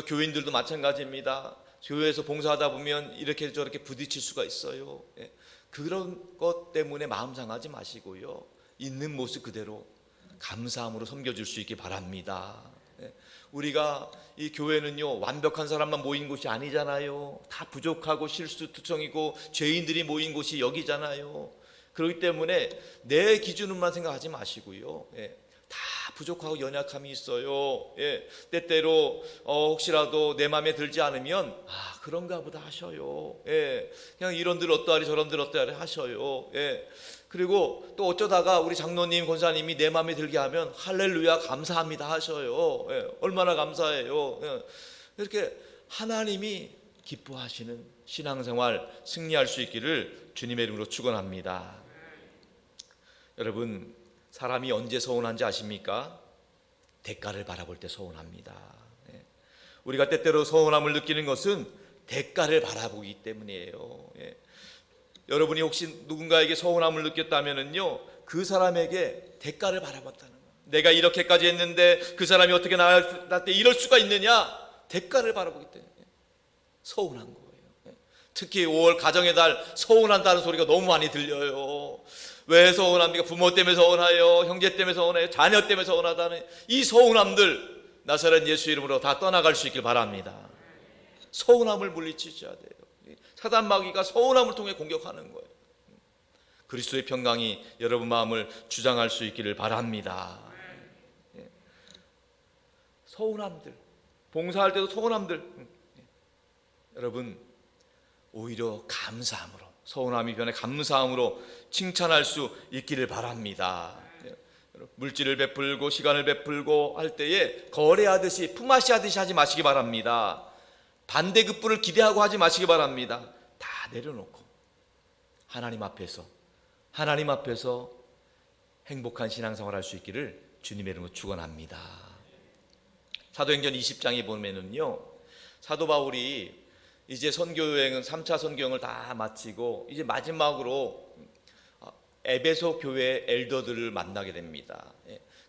교인들도 마찬가지입니다. 교회에서 봉사하다 보면 이렇게 저렇게 부딪힐 수가 있어요. 그런 것 때문에 마음 상하지 마시고요, 있는 모습 그대로 감사함으로 섬겨줄 수 있기 바랍니다. 우리가 이 교회는요, 완벽한 사람만 모인 곳이 아니잖아요. 다 부족하고 실수투성이고 죄인들이 모인 곳이 여기잖아요. 그렇기 때문에 내 기준으로만 생각하지 마시고요, 다 부족하고 연약함이 있어요. 때때로 혹시라도 내 마음에 들지 않으면 그런가 보다 하셔요. 그냥 이런들 어떠하리 저런들 어떠하리 하셔요. 그리고 또 어쩌다가 우리 장로님 권사님이 내 마음에 들게 하면 할렐루야 감사합니다 하셔요. 얼마나 감사해요. 이렇게 하나님이 기뻐하시는 신앙생활 승리할 수 있기를 주님의 이름으로 축원합니다. 여러분, 사람이 언제 서운한지 아십니까? 대가를 바라볼 때 서운합니다. 우리가 때때로 서운함을 느끼는 것은 대가를 바라보기 때문이에요. 여러분이 혹시 누군가에게 서운함을 느꼈다면요, 그 사람에게 대가를 바라봤다는 거예요. 내가 이렇게까지 했는데 그 사람이 어떻게 나한테 이럴 수가 있느냐? 대가를 바라보기 때문에 서운한 거예요. 특히 5월 가정의 달, 서운한다는 소리가 너무 많이 들려요. 왜 서운합니까? 부모 때문에 서운해요, 형제 때문에 서운해요, 자녀 때문에 서운하다는 이 서운함들 나사렛 예수 이름으로 다 떠나갈 수 있길 바랍니다. 서운함을 물리치셔야 돼요. 사단 마귀가 서운함을 통해 공격하는 거예요. 그리스도의 평강이 여러분 마음을 주장할 수 있기를 바랍니다. 서운함들, 봉사할 때도 서운함들, 여러분 오히려 감사함으로, 서운함이 변해 감사함으로 칭찬할 수 있기를 바랍니다. 물질을 베풀고 시간을 베풀고 할 때에 거래하듯이 품앗이 하듯이 하지 마시기 바랍니다. 반대급부를 기대하고 하지 마시기 바랍니다. 다 내려놓고 하나님 앞에서 행복한 신앙생활 할 수 있기를 주님의 이름으로 축원합니다. 사도행전 20장에 보면은요, 사도 바울이 이제 선교여행은 3차 선교여행을 다 마치고 이제 마지막으로 에베소 교회 엘더들을 만나게 됩니다.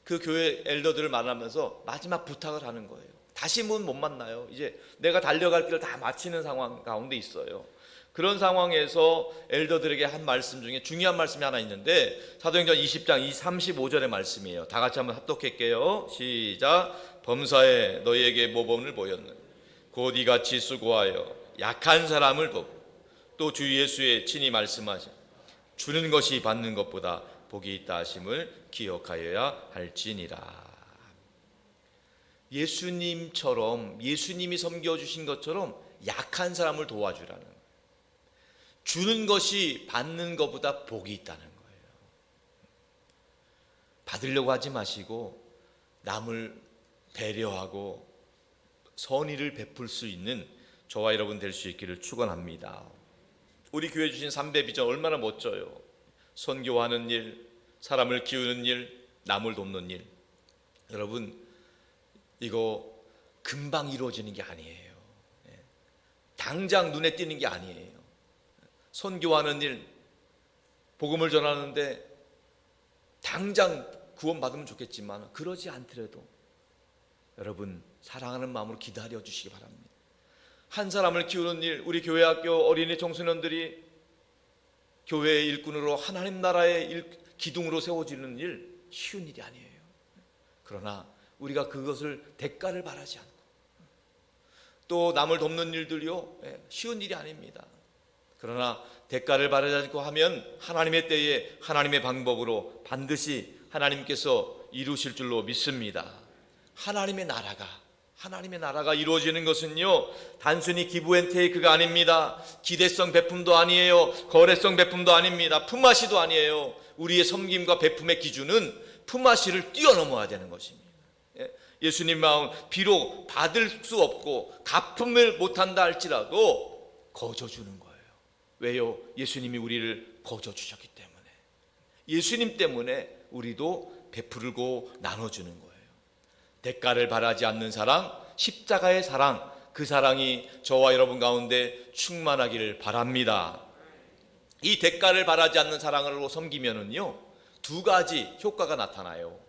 그 교회 엘더들을 만나면서 마지막 부탁을 하는 거예요. 다시는 못 만나요. 이제 내가 달려갈 길을 다 마치는 상황 가운데 있어요. 그런 상황에서 엘더들에게 한 말씀 중에 중요한 말씀이 하나 있는데, 사도행전 20장 35절의 말씀이에요. 다 같이 한번 합독할게요. 시작. 범사에 너희에게 모범을 보였는 곧 이같이 수고하여 약한 사람을 돕고 또 주 예수의 친히 말씀하신 주는 것이 받는 것보다 복이 있다 하심을 기억하여야 할지니라. 예수님처럼, 예수님이 섬겨주신 것처럼 약한 사람을 도와주라는 거예요. 주는 것이 받는 것보다 복이 있다는 거예요. 받으려고 하지 마시고 남을 배려하고 선의를 베풀 수 있는 저와 여러분 될 수 있기를 축원합니다. 우리 교회 주신 3배 비전 얼마나 멋져요. 선교하는 일, 사람을 키우는 일, 남을 돕는 일. 여러분, 이거 금방 이루어지는 게 아니에요. 당장 눈에 띄는 게 아니에요. 선교하는 일, 복음을 전하는데 당장 구원받으면 좋겠지만 그러지 않더라도 여러분 사랑하는 마음으로 기다려 주시기 바랍니다. 한 사람을 키우는 일, 우리 교회 학교 어린이 청소년들이 교회의 일꾼으로 하나님 나라의 기둥으로 세워지는 일 쉬운 일이 아니에요. 그러나 우리가 그것을 대가를 바라지 않고 또 남을 돕는 일들이요 쉬운 일이 아닙니다. 그러나 대가를 바라지 않고 하면 하나님의 때에 하나님의 방법으로 반드시 하나님께서 이루실 줄로 믿습니다. 하나님의 나라가 이루어지는 것은요 단순히 기브앤테이크가 아닙니다. 기대성 베품도 아니에요. 거래성 베품도 아닙니다. 품앗이도 아니에요. 우리의 섬김과 베품의 기준은 품앗이를 뛰어넘어야 되는 것입니다. 예수님 마음, 비록 받을 수 없고 갚음을 못한다 할지라도 거저주는 거예요. 왜요? 예수님이 우리를 거저주셨기 때문에. 예수님 때문에 우리도 베풀고 나눠주는 거예요. 대가를 바라지 않는 사랑, 십자가의 사랑, 그 사랑이 저와 여러분 가운데 충만하기를 바랍니다. 이 대가를 바라지 않는 사랑으로 섬기면은요 두 가지 효과가 나타나요.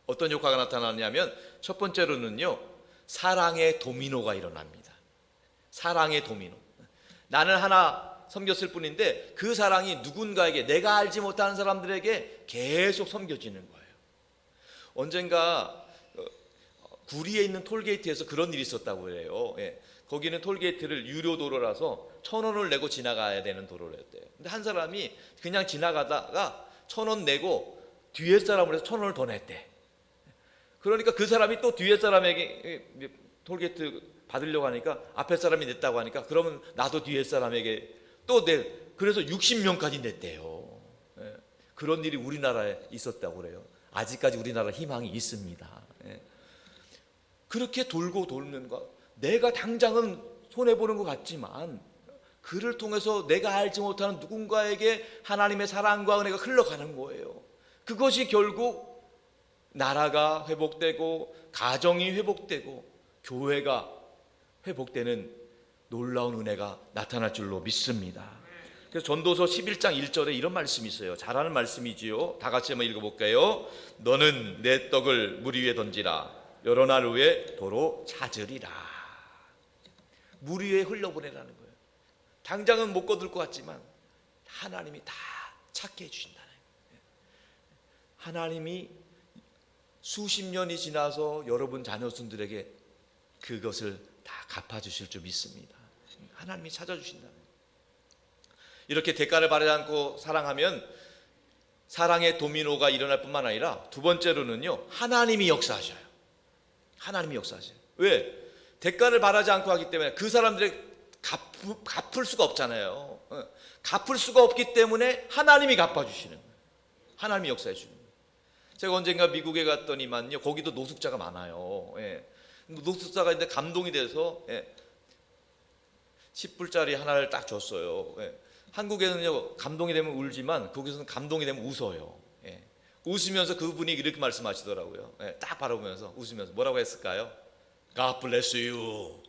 어떤 효과가 나타나냐면 첫 번째로는요 사랑의 도미노가 일어납니다. 사랑의 도미노. 나는 하나 섬겼을 뿐인데 그 사랑이 누군가에게, 내가 알지 못하는 사람들에게 계속 섬겨지는 거예요. 언젠가 구리에 있는 톨게이트에서 그런 일이 있었다고 해요. 거기는 톨게이트를 유료 도로라서 1,000원을 내고 지나가야 되는 도로였대요. 근데 한 사람이 그냥 지나가다가 1,000원 내고 뒤에 사람을 해서 1,000원을 더 냈대. 그러니까 그 사람이 또 뒤에 사람에게 톨게이트 받으려고 하니까 앞에 사람이 냈다고 하니까 그러면 나도 뒤에 사람에게 또 내. 그래서 60명까지 냈대요. 그런 일이 우리나라에 있었다고 그래요. 아직까지 우리나라 희망이 있습니다. 그렇게 돌고 돌는 것, 내가 당장은 손해보는 것 같지만 그를 통해서 내가 알지 못하는 누군가에게 하나님의 사랑과 은혜가 흘러가는 거예요. 그것이 결국 나라가 회복되고 가정이 회복되고 교회가 회복되는 놀라운 은혜가 나타날 줄로 믿습니다. 그래서 전도서 11장 1절에 이런 말씀이 있어요. 잘하는 말씀이지요. 다 같이 한번 읽어볼까요? 너는 내 떡을 물 위에 던지라. 여러 날 후에 도로 찾으리라. 물 위에 흘려보내라는 거예요. 당장은 못 거둘 것 같지만 하나님이 다 찾게 해주신다는 거예요. 하나님이 수십 년이 지나서 여러분 자녀손들에게 그것을 다 갚아주실 줄 믿습니다. 하나님이 찾아주신다는 거예요. 이렇게 대가를 바라지 않고 사랑하면 사랑의 도미노가 일어날 뿐만 아니라 두 번째로는요 하나님이 역사하셔요. 하나님이 역사하셔요. 왜? 대가를 바라지 않고 하기 때문에 그 사람들의 갚을 수가 없잖아요. 갚을 수가 없기 때문에 하나님이 갚아주시는 거예요. 하나님이 역사해 주는 거예요. 제가 언젠가 미국에 갔더니만요, 거기도 노숙자가 많아요. 예. 노숙자가 있는데 감동이 돼서 10불짜리 하나를 딱 줬어요. 예. 한국에는요 감동이 되면 울지만 거기서는 감동이 되면 웃어요. 예. 웃으면서 그분이 이렇게 말씀하시더라고요. 예. 딱 바라보면서 웃으면서 뭐라고 했을까요? God bless you.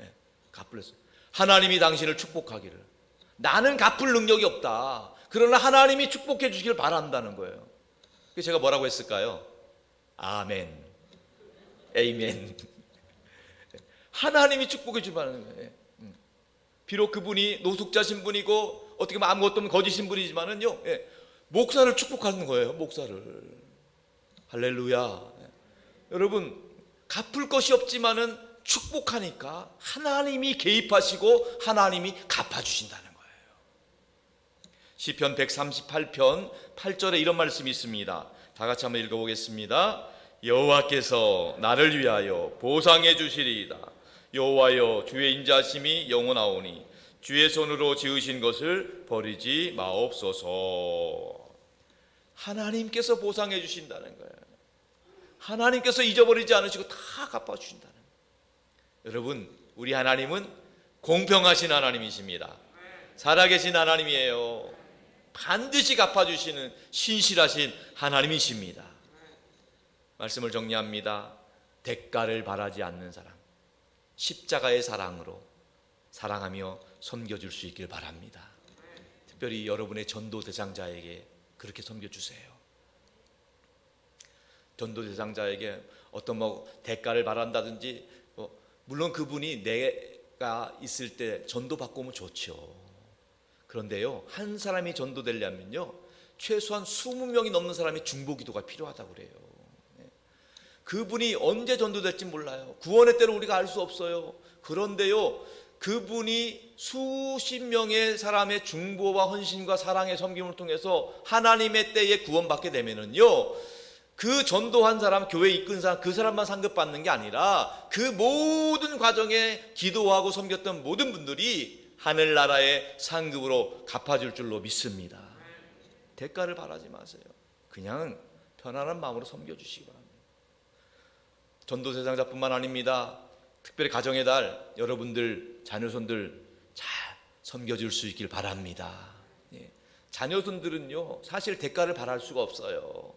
예. God bless you. 하나님이 당신을 축복하기를. 나는 갚을 능력이 없다. 그러나 하나님이 축복해 주시길 바란다는 거예요. 그래서 제가 뭐라고 했을까요? 아멘. 에이멘. 하나님이 축복해 주시는 거예요. 비록 그분이 노숙자 신분이고 어떻게 보면 아무것도 없는 거짓 신분이지만은요, 목사를 축복하는 거예요. 목사를. 할렐루야. 여러분, 갚을 것이 없지만은 축복하니까 하나님이 개입하시고 하나님이 갚아주신다는 거예요. 시편 138편 8절에 이런 말씀이 있습니다. 다 같이 한번 읽어보겠습니다. 여호와께서 나를 위하여 보상해 주시리이다. 여호와여, 주의 인자하심이 영원하오니 주의 손으로 지으신 것을 버리지 마옵소서. 하나님께서 보상해 주신다는 거예요. 하나님께서 잊어버리지 않으시고 다 갚아주신다는 거예요. 여러분, 우리 하나님은 공평하신 하나님이십니다. 살아계신 하나님이에요. 반드시 갚아주시는 신실하신 하나님이십니다. 말씀을 정리합니다. 대가를 바라지 않는 사랑, 십자가의 사랑으로 사랑하며 섬겨줄 수 있길 바랍니다. 특별히 여러분의 전도 대상자에게 그렇게 섬겨주세요. 전도 대상자에게 어떤 대가를 바란다든지, 물론 그분이 내가 있을 때 전도받고 오면 좋죠. 그런데요, 한 사람이 전도되려면요 최소한 20명이 넘는 사람이 중보기도가 필요하다고 그래요. 그분이 언제 전도될지 몰라요. 구원의 때는 우리가 알 수 없어요. 그런데요, 그분이 수십 명의 사람의 중보와 헌신과 사랑의 섬김을 통해서 하나님의 때에 구원받게 되면은요, 그 전도한 사람, 교회 이끈 사람, 그 사람만 상급받는 게 아니라 그 모든 과정에 기도하고 섬겼던 모든 분들이 하늘나라의 상급으로 갚아줄 줄로 믿습니다. 대가를 바라지 마세요. 그냥 편안한 마음으로 섬겨주시기 바랍니다. 전도 대상자뿐만 아닙니다. 특별히 가정의 달, 여러분들 자녀손들 잘 섬겨줄 수 있길 바랍니다. 자녀손들은요 사실 대가를 바랄 수가 없어요.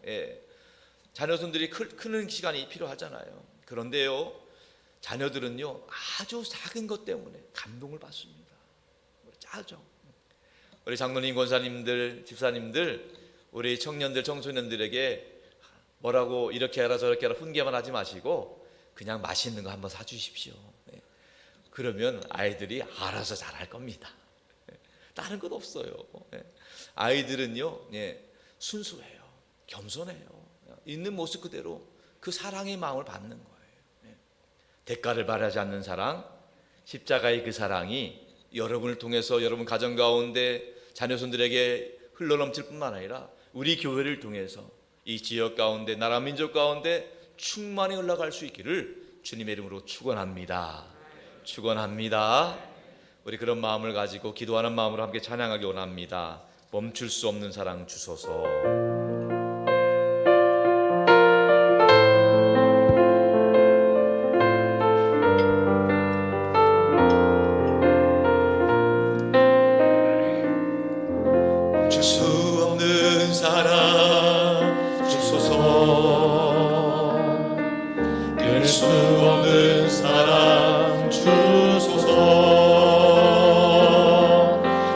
자녀손들이 크는 시간이 필요하잖아요. 그런데요, 자녀들은요 아주 작은 것 때문에 감동을 받습니다. 짜죠. 우리 장로님, 권사님들, 집사님들, 우리 청년들, 청소년들에게 뭐라고 이렇게 해라 저렇게 해라 훈계만 하지 마시고 그냥 맛있는 거 한번 사주십시오. 그러면 아이들이 알아서 잘할 겁니다. 다른 것 없어요. 아이들은요 순수해요. 겸손해요. 있는 모습 그대로 그 사랑의 마음을 받는 거예요. 대가를 바라지 않는 사랑, 십자가의 그 사랑이 여러분을 통해서 여러분 가정 가운데 자녀손들에게 흘러넘칠 뿐만 아니라 우리 교회를 통해서 이 지역 가운데, 나라 민족 가운데 충만히 흘러갈 수 있기를 주님의 이름으로 축원합니다. 축원합니다. 우리 그런 마음을 가지고 기도하는 마음으로 함께 찬양하기 원합니다. 멈출 수 없는 사랑 주소서.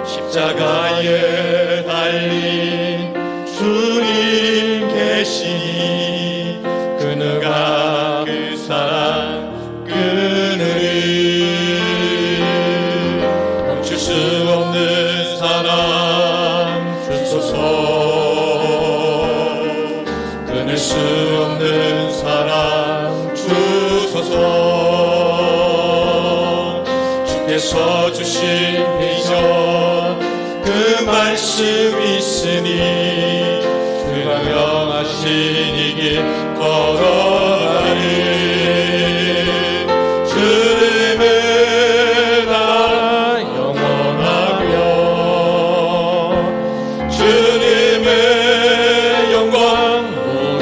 십자가에 달린 주님 계시니 그누가 그 사랑 끊으리. 멈출 수 없는 사랑 주소서. 끊을 수 없는 사랑 주소서. 주께서 주신 비전 그 말씀 있으니 그가 명하신 이 길 걸어가리. 주님의 나라 영원하며 주님의 영광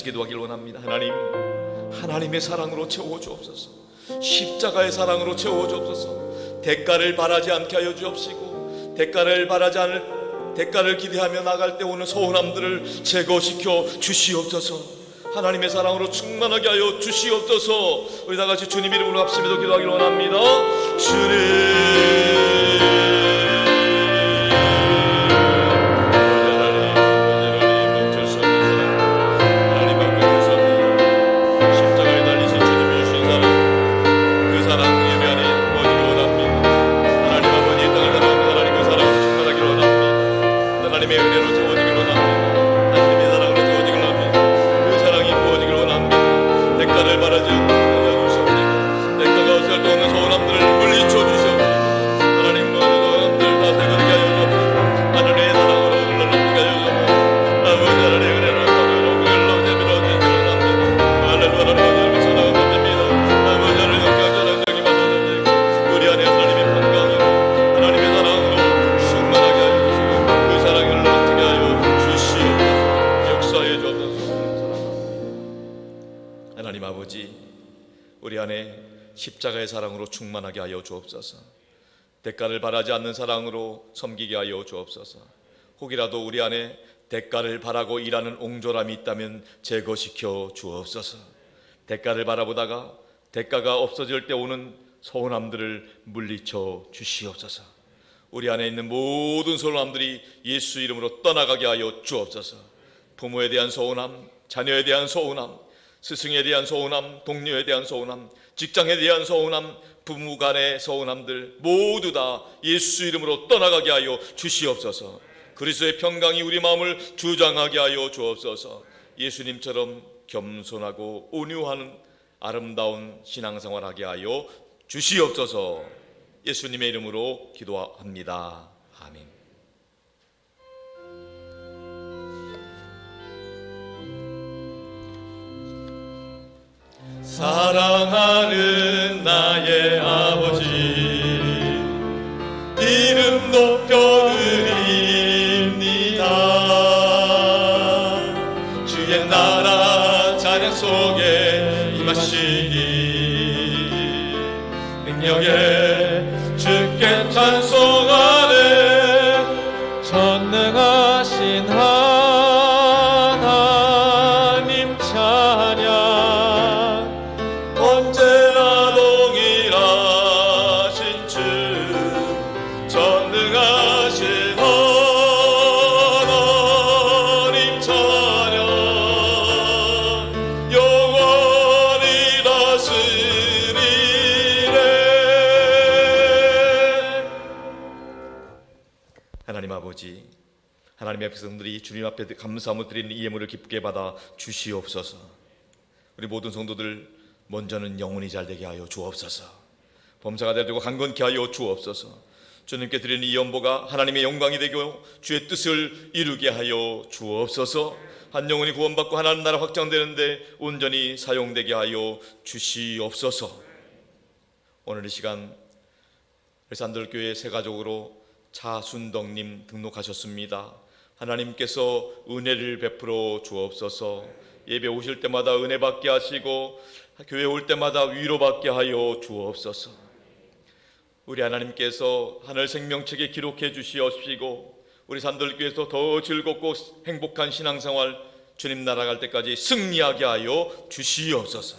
기도하길 원합니다. 하나님, 하나님의 사랑으로 채워 주옵소서. 십자가의 사랑으로 채워 주옵소서. 대가를 바라지 않게 하여 주옵시고, 대가를 기대하며 나갈 때 오는 서운함들을 제거시켜 주시옵소서. 하나님의 사랑으로 충만하게 하여 주시옵소서. 우리 다 같이 주님 이름으로 합심해서 기도하길 원합니다. 주님, 우리 안에 십자가의 사랑으로 충만하게 하여 주옵소서. 대가를 바라지 않는 사랑으로 섬기게 하여 주옵소서. 혹이라도 우리 안에 대가를 바라고 일하는 옹졸함이 있다면 제거시켜 주옵소서. 대가를 바라보다가 대가가 없어질 때 오는 서운함들을 물리쳐 주시옵소서. 우리 안에 있는 모든 서운함들이 예수 이름으로 떠나가게 하여 주옵소서. 부모에 대한 서운함, 자녀에 대한 서운함, 스승에 대한 서운함, 동료에 대한 서운함, 직장에 대한 서운함, 부부 간의 서운함들 모두 다 예수 이름으로 떠나가게 하여 주시옵소서. 그리스도의 평강이 우리 마음을 주장하게 하여 주옵소서. 예수님처럼 겸손하고 온유한 아름다운 신앙생활하게 하여 주시옵소서. 예수님의 이름으로 기도합니다. 아멘. 사랑하는 나의 아버지, 이름 높여드립니다. 주의 나라 찬양 속에 임하시니 능력에 주께 찬송하네. 전능하신 하나님 찬양, 언제나 동일하신 주, 전능하신 하나님 찬양, 영원히 다스리네. 하나님 아버지, 하나님의 백성들이 주님 앞에 감사함을 드리는 이 예물을 기쁘게 받아 주시옵소서. 우리 모든 성도들 먼저는 영혼이 잘되게 하여 주옵소서. 범사가 되고 강건케 하여 주옵소서. 주님께 드리는 이 연보가 하나님의 영광이 되고 주의 뜻을 이루게 하여 주옵소서. 한 영혼이 구원받고 하나님 나라 확장되는데 온전히 사용되게 하여 주시옵소서. 오늘 이 시간 산들교회 새 가족으로 차순덕님 등록하셨습니다. 하나님께서 은혜를 베풀어 주옵소서. 예배 오실 때마다 은혜 받게 하시고 교회 올 때마다 위로받게 하여 주옵소서. 우리 하나님께서 하늘 생명책에 기록해 주시옵시고 우리 산들교회에서 더 즐겁고 행복한 신앙생활 주님 나라 갈 때까지 승리하게 하여 주시옵소서.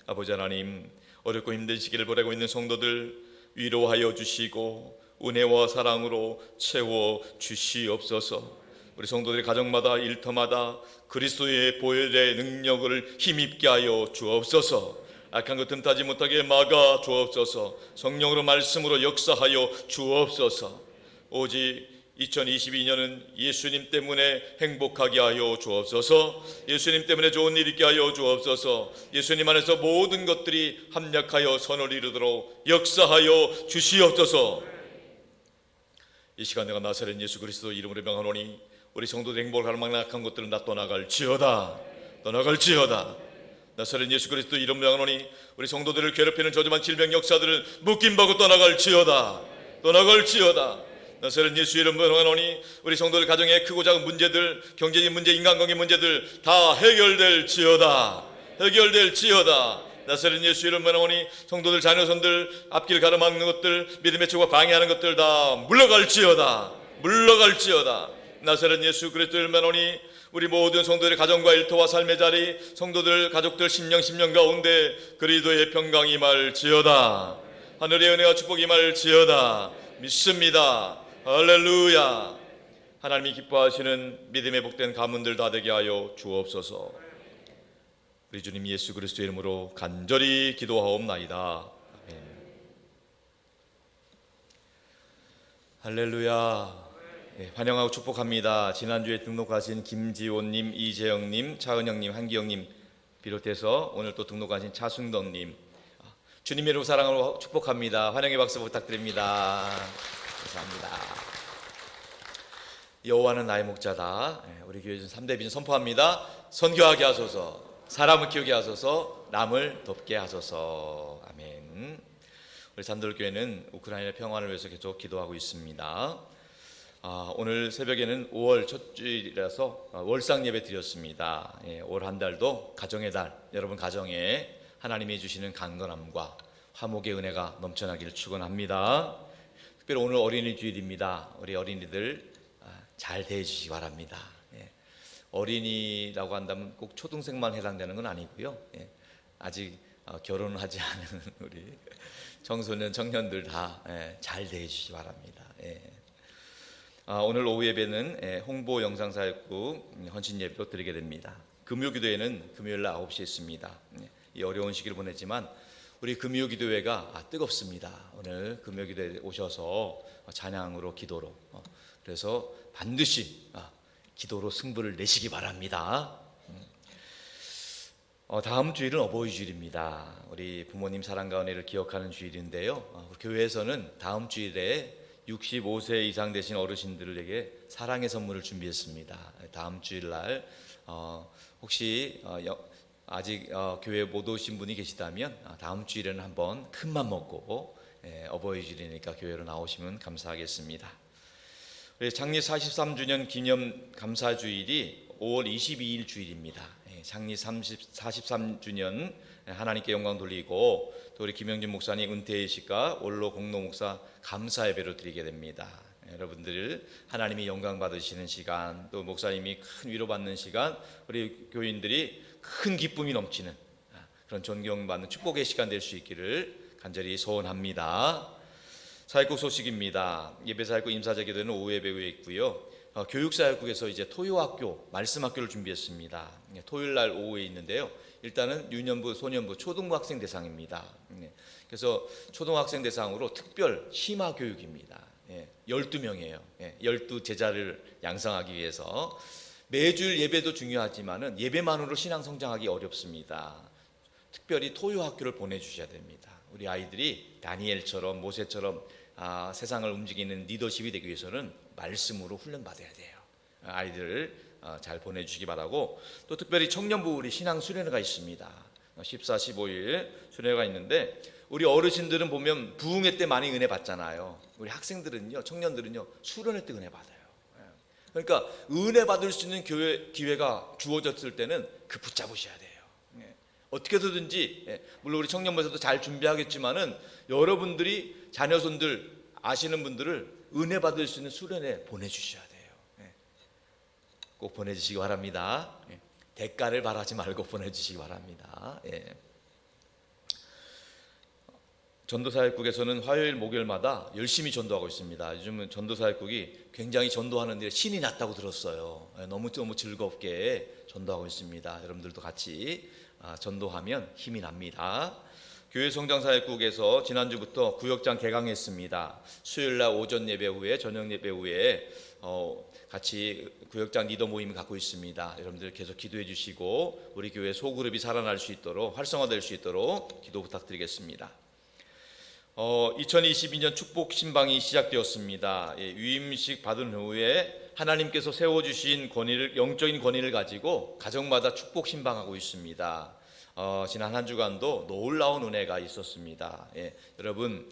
아버지 하나님, 어렵고 힘든 시기를 보내고 있는 성도들 위로하여 주시고 은혜와 사랑으로 채워 주시옵소서. 우리 성도들의 가정마다 일터마다 그리스도의 보혈의 능력을 힘입게 하여 주옵소서. 악한 것 틈타지 못하게 막아 주옵소서. 성령으로 말씀으로 역사하여 주옵소서. 오직 2022년은 예수님 때문에 행복하게 하여 주옵소서. 예수님 때문에 좋은 일 있게 하여 주옵소서. 예수님 안에서 모든 것들이 합력하여 선을 이루도록 역사하여 주시옵소서. 이 시간 내가 나사렛 예수 그리스도 이름으로 명하노니 우리 성도들 행복할 만한 악한 것들은 다 떠나갈지어다. 떠나갈지어다. 나사렛 예수 그리스도 이름 명하노니 우리 성도들을 괴롭히는 저주만 질병 역사들은 묶임받고 떠나갈지어다. 떠나갈지어다. 나사렛 예수 이름으로 원하노니 우리 성도들 가정의 크고 작은 문제들, 경제적인 문제, 인간관계 문제들 다 해결될지어다. 해결될지어다. 나사렛 예수 이름으로 원하노니 성도들 자녀손들 앞길 가로막는 것들, 믿음의 축복 방해하는 것들 다 물러갈지어다. 물러갈지어다. 나사렛 예수 그리스도 이름으로 원하노니 우리 모든 성도들의 가정과 일터와 삶의 자리, 성도들 가족들 심령 가운데 그리스도의 평강이 임할지어다. 하늘의 은혜와 축복이 임할지어다. 믿습니다. 할렐루야. 하나님이 기뻐하시는 믿음의 복된 가문들 다 되게 하여 주옵소서. 우리 주님 예수 그리스도의 이름으로 간절히 기도하옵나이다. 아멘. 할렐루야. 네, 환영하고 축복합니다. 지난주에 등록하신 김지원님, 이재영님, 차은영님, 한기영님 비롯해서 오늘 또 등록하신 차순덕님, 주님의 이름으로 사랑하고 축복합니다. 환영의 박수 부탁드립니다. 감사합니다. 여호와는 나의 목자다. 우리 교회 3대 비전 선포합니다. 선교하게 하소서, 사람을 키우게 하소서, 남을 돕게 하소서. 아멘. 우리 산돌교회는 우크라이나 평화를 위해서 계속 기도하고 있습니다. 오늘 새벽에는 5월 첫 주일이라서 월상 예배 드렸습니다. 올 한 달도 가정의 달, 여러분 가정에 하나님이 주시는 강건함과 화목의 은혜가 넘쳐나기를 축원합니다. 특별히 오늘 어린이 주일입니다. 우리 어린이들 잘 대해주시기 바랍니다. 어린이라고 한다면 꼭 초등생만 해당되는 건 아니고요. 아직 결혼하지 않은 우리 청소년, 청년들 다 잘 대해주시기 바랍니다. 오늘 오후 예배는 홍보 영상사역국 헌신 예배로 드리게 됩니다. 금요기도회는 금요일 날 9시에 있습니다. 이 어려운 시기를 보냈지만 우리 금요기도회가 뜨겁습니다. 오늘 금요기도회에 오셔서 찬양으로 기도로 그래서 반드시 기도로 승부를 내시기 바랍니다. 다음 주일은 어버이 주일입니다. 우리 부모님 사랑과 은혜를 기억하는 주일인데요. 우리 교회에서는 다음 주일에 65세 이상 되신 어르신들에게 사랑의 선물을 준비했습니다. 다음 주일날 혹시 아직 교회에 못 오신 분이 계시다면 다음 주일에는 한번 큰맘 먹고 어버이 주일이니까 교회로 나오시면 감사하겠습니다. 창립 43주년 기념 감사주일이 5월 22일 주일입니다. 창립 43주년 하나님께 영광 돌리고 또 우리 김영진 목사님 은퇴의식과 원로 공로 목사 감사 예배로 드리게 됩니다. 여러분들 하나님이 영광 받으시는 시간, 또 목사님이 큰 위로받는 시간, 우리 교인들이 큰 기쁨이 넘치는 그런 존경받는 축복의 시간 될 수 있기를 간절히 소원합니다. 사역국 소식입니다. 예배사역국 임사제기도는 오후 예배 후에 있고요. 교육사역국에서 이제 토요학교, 말씀학교를 준비했습니다. 토요일 날 오후에 있는데요. 일단은 유년부, 소년부, 초등학생 대상입니다. 그래서 초등학생 대상으로 특별 심화 교육입니다. 12명이에요. 12제자를 양성하기 위해서. 매주일 예배도 중요하지만은 예배만으로 신앙 성장하기 어렵습니다. 특별히 토요학교를 보내주셔야 됩니다. 우리 아이들이 다니엘처럼 모세처럼 세상을 움직이는 리더십이 되기 위해서는 말씀으로 훈련받아야 돼요. 아이들을 잘 보내주시기 바라고, 또 특별히 청년부 우리 신앙 수련회가 있습니다. 14, 15일 수련회가 있는데 우리 어르신들은 보면 부흥회 때 많이 은혜 받잖아요. 우리 학생들은요, 청년들은요 수련회 때 은혜 받아요. 그러니까 은혜 받을 수 있는 기회가 주어졌을 때는 그 붙잡으셔야 돼요. 어떻게 해서든지, 물론 우리 청년부에서도 잘 준비하겠지만은 여러분들이 자녀손들 아시는 분들을 은혜 받을 수 있는 수련회 보내주셔야 돼요. 꼭 보내주시기 바랍니다. 대가를 바라지 말고 보내주시기 바랍니다. 전도사역국에서는 화요일 목요일마다 열심히 전도하고 있습니다. 요즘은 전도사역국이 굉장히 전도하는 일에 신이 났다고 들었어요. 너무 즐겁게 전도하고 있습니다. 여러분들도 같이 전도하면 힘이 납니다. 교회 성장사역국에서 지난주부터 구역장 개강했습니다. 수요일날 오전 예배 후에, 저녁 예배 후에 같이 구역장 리더 모임을 갖고 있습니다. 여러분들 계속 기도해 주시고 우리 교회 소그룹이 살아날 수 있도록, 활성화될 수 있도록 기도 부탁드리겠습니다. 2022년 축복 신방이 시작되었습니다. 유임식 받은 후에 하나님께서 세워주신 권위를, 영적인 권위를 가지고 가정마다 축복 신방하고 있습니다. 지난 한 주간도 놀라운 은혜가 있었습니다. 여러분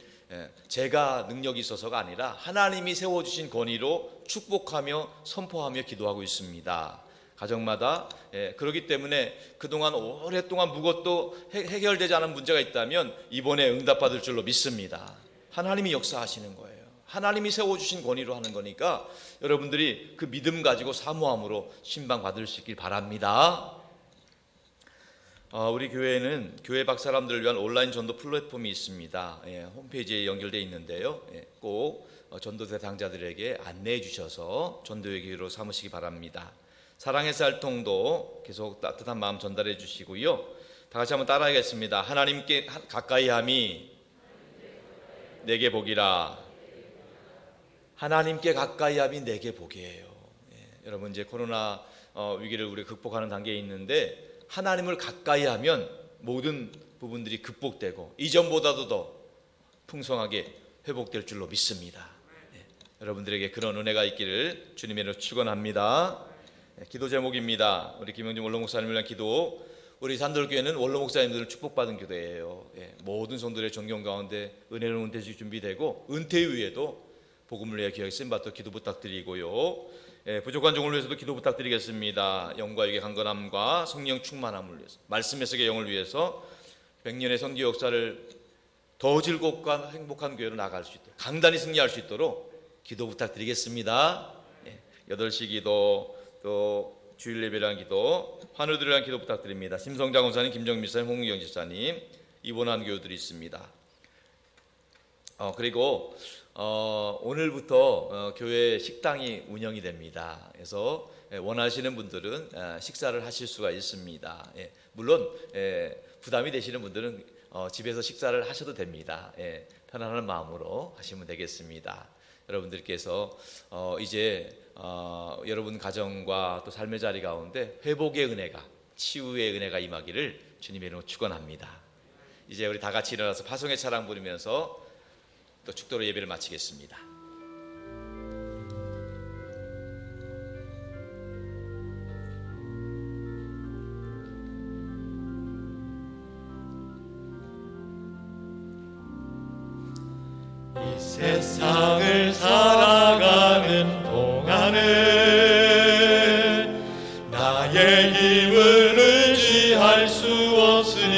제가 능력이 있어서가 아니라 하나님이 세워주신 권위로 축복하며 선포하며 기도하고 있습니다. 가정마다. 그렇기 때문에 그동안 오랫동안 묵었도 해결되지 않은 문제가 있다면 이번에 응답받을 줄로 믿습니다. 하나님이 역사하시는 거예요. 하나님이 세워주신 권위로 하는 거니까 여러분들이 그 믿음 가지고 사모함으로 신방 받으시길 바랍니다. 우리 교회는 교회 밖 사람들을 위한 온라인 전도 플랫폼이 있습니다. 홈페이지에 연결되어 있는데요. 꼭 전도 대상자들에게 안내해 주셔서 전도의 기회로 삼으시기 바랍니다. 사랑의 쌀통도 계속 따뜻한 마음 전달해 주시고요. 다 같이 한번 따라하겠습니다. 하나님께 가까이함이 내게 복이라. 하나님께 가까이함이 내게 복이에요. 여러분 이제 코로나 위기를 우리 극복하는 단계에 있는데 하나님을 가까이하면 모든 부분들이 극복되고 이전보다도 더 풍성하게 회복될 줄로 믿습니다. 여러분들에게 그런 은혜가 있기를 주님의 이름으로 축원합니다. 기도 제목입니다. 우리 김영준 원로 목사님을 위한 기도. 우리 산돌교회는 원로 목사님들을 축복받은 교회예요. 모든 성도들의 존경 가운데 은혜로운 은퇴식 준비되고 은퇴 후에도 복음을 위해 기억에 쓰임받도록 기도 부탁드리고요. 부족한 종을 위해서도 기도 부탁드리겠습니다. 영과 육의 강건함과 성령 충만함을 위해서, 말씀 해석의 영을 위해서 100년의 선교 역사를 더 즐겁고 행복한 교회로 나아갈 수 있도록, 강단히 승리할 수 있도록 기도 부탁드리겠습니다. 8시 기도, 또 주일 예배랑 기도, 환우들이랑 기도 부탁드립니다. 심성장 원사님, 김정민 집사님, 홍유경 집사님 입원한 교우들이 있습니다. 그리고 오늘부터 교회 식당이 운영이 됩니다. 그래서 원하시는 분들은 식사를 하실 수가 있습니다. 물론 부담이 되시는 분들은 집에서 식사를 하셔도 됩니다. 편안한 마음으로 하시면 되겠습니다. 여러분들께서 이제 여러분 가정과 또 삶의 자리 가운데 회복의 은혜가, 치유의 은혜가 임하기를 주님의 이름으로 축원합니다. 이제 우리 다 같이 일어나서 파송의 차랑 부르면서 또 축도로 예배를 마치겠습니다. 이 세상을 살아가는 동안에 나의 힘을 의지할 수 없으니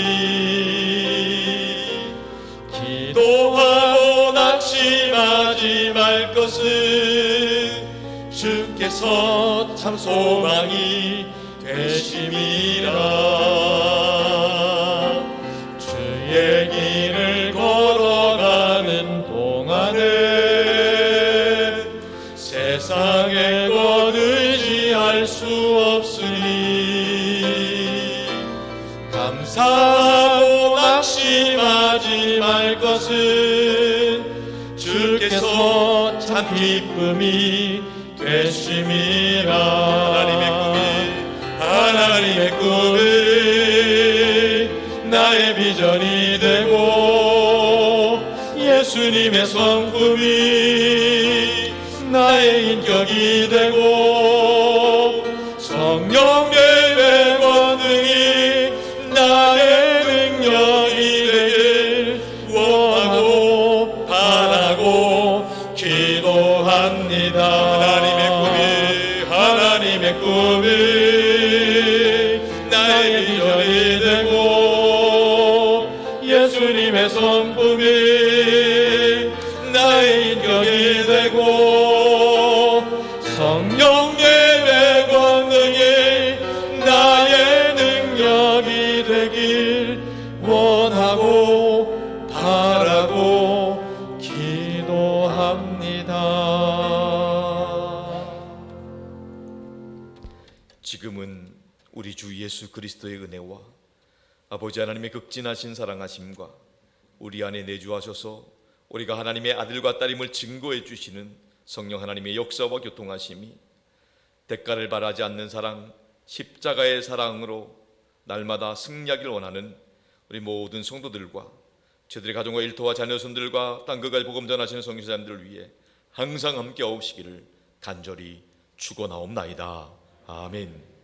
기도하고 낙심하지 말 것은 주께서 참 소망이 되심이라. 주의 길을 걸어가는 동안에 세상의 것 의지할 수 없으니 감사하고 낙심하지 말 것은 주께서 참 기쁨이 되심이라. 하나님의 꿈이 나의 비전이 되고 예수님의 성품이 나의 인격이 되고 성령 예배 권능이 나의 능력이 되길 원하고 바라고 기도합니다. 하나님의 꿈이 나의 비전이 되고 예수님의 성품이 나의 인격이 되고 성령 예배 권능이 나의 능력이 되길 원하고 바라고 기도합니다. 지금은 우리 주 예수 그리스도의 은혜와 아버지 하나님의 극진하신 사랑하심과 우리 안에 내주하셔서 우리가 하나님의 아들과 딸임을 증거해 주시는 성령 하나님의 역사와 교통하심이 대가를 바라지 않는 사랑, 십자가의 사랑으로 날마다 승리하기를 원하는 우리 모든 성도들과 저들의 가정과 일터와 자녀손들과 땅끝까지 복음 전하시는 성교사님들을 위해 항상 함께 하옵시기를 간절히 축원하옵나이다. 아멘.